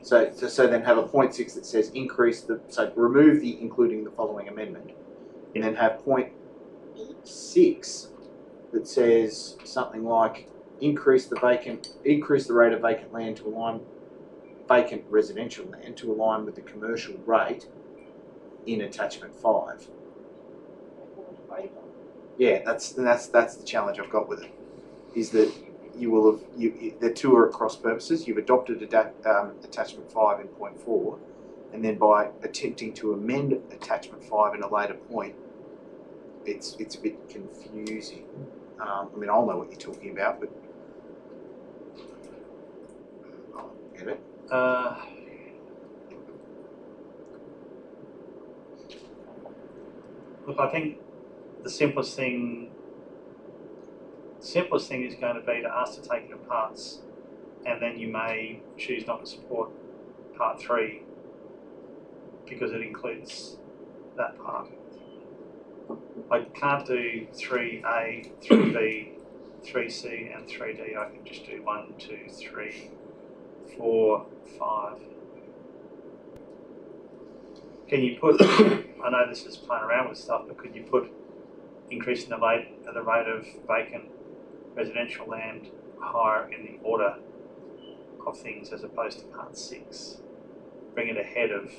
So then have a point 6 that says increase the, so remove the including the following amendment, and then have point 6 that says something like increase the rate of vacant land to align vacant residential land to align with the commercial rate in attachment 5. Yeah, that's the challenge I've got with it, is that you will have, the two are at cross purposes. You've adopted attachment 5 in point 4, and then by attempting to amend attachment 5 in a later point, it's a bit confusing. I mean, I'll know what you're talking about, but I'll get it. Look, I think the simplest thing is going to be to ask to take it in parts, and then you may choose not to support part 3 because it includes that part. I can't do 3A, 3B, 3C and 3D. I can just do 1, 2, 3, 4, 5. Can you put, I know this is playing around with stuff, but could you put increasing the rate of vacant residential land higher in the order of things as opposed to part 6? Bring it ahead of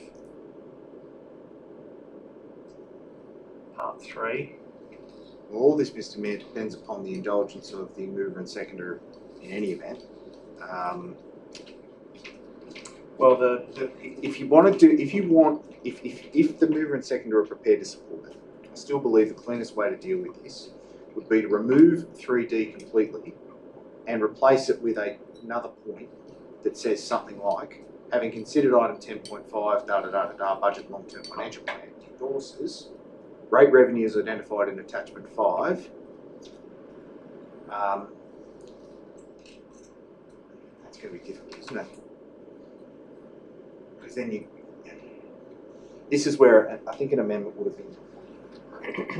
part 3. Well, all this, Mr. Mayor, depends upon the indulgence of the mover and seconder in any event. Well, if you want to do, if the mover and seconder are prepared to support it, I still believe the cleanest way to deal with this would be to remove 3D completely and replace it with another point that says something like, having considered item 10.5, budget long-term financial plan endorses, rate revenues identified in attachment 5. That's going to be difficult, isn't it? Because then this is where I think an amendment would have been,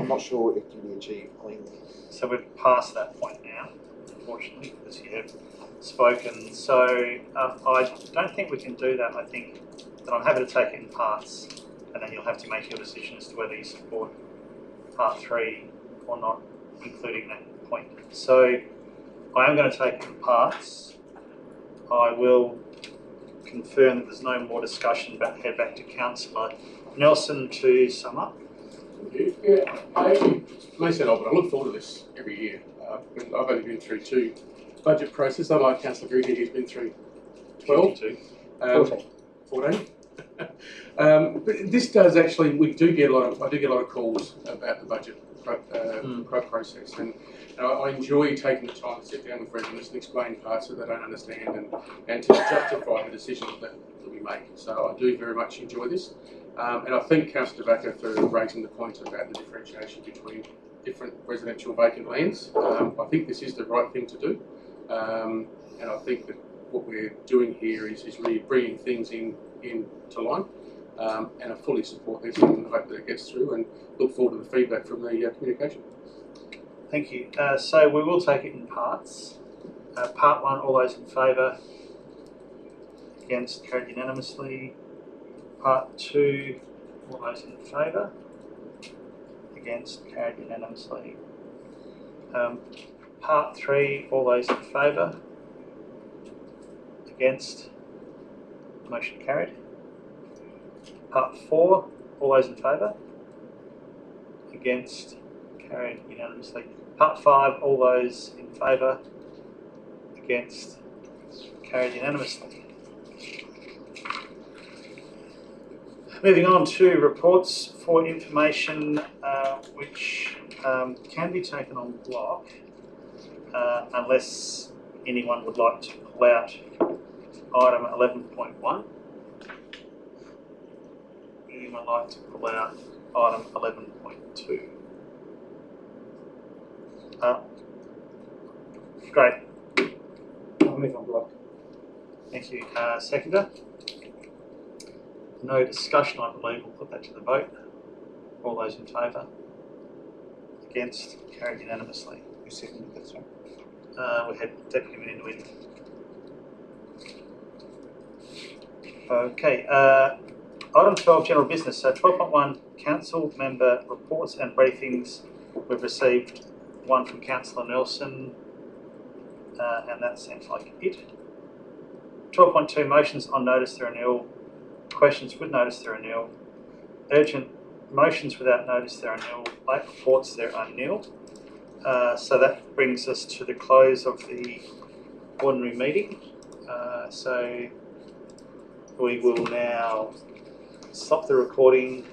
I'm not sure it can be achieved cleanly. So we've passed that point now, unfortunately, because you have spoken. So I don't think we can do that. I think that I'm happy to take it in parts, and then you'll have to make your decision as to whether you support part 3 or not, including that point. So I am going to take it in parts. I will confirm that there's no more discussion, but head back to Councillor Nelson to sum up. Yeah, I actually may say but I look forward to this every year. I've only been through 2 budget processes. Unlike Councillor Gregory, he's been through 12. 14. But this does actually, I do get a lot of calls about the budget process, and I enjoy taking the time to sit down with residents and explain parts that they don't understand and to justify the decisions that we make. So I do very much enjoy this. And I thank Councillor Tobacco for raising the point about the differentiation between different residential vacant lands. I think this is the right thing to do, and I think that what we're doing here is really bringing things into line, and I fully support this and hope that it gets through, and look forward to the feedback from the communication. Thank you. So we will take it in parts. Part 1, all those in favour? Against? Carried unanimously. Part 2, all those in favour? Against? Carried unanimously. Part 3, all those in favour? Against? Motion carried. Part 4, all those in favour? Against? Carried unanimously. Part 5, all those in favour? Against? Carried unanimously. Moving on to reports for information, which can be taken on block, unless anyone would like to pull out item 11.1. Anyone like to pull out item 11.2? Great. I'll move on block. Thank you. Seconder? No discussion, I believe. We'll put that to the vote. All those in favour? Against? Carried unanimously. Who seconded that, sorry? We had Deputy Minister Wynne. Okay. Item 12, general business. So 12.1, council member reports and briefings. We've received one from Councillor Nelson, and that seems like it. 12.2, motions on notice there are nil. Questions with notice there are nil. Urgent motions without notice there are nil. Late reports there are nil. So that brings us to the close of the ordinary meeting. So we will now stop the recording.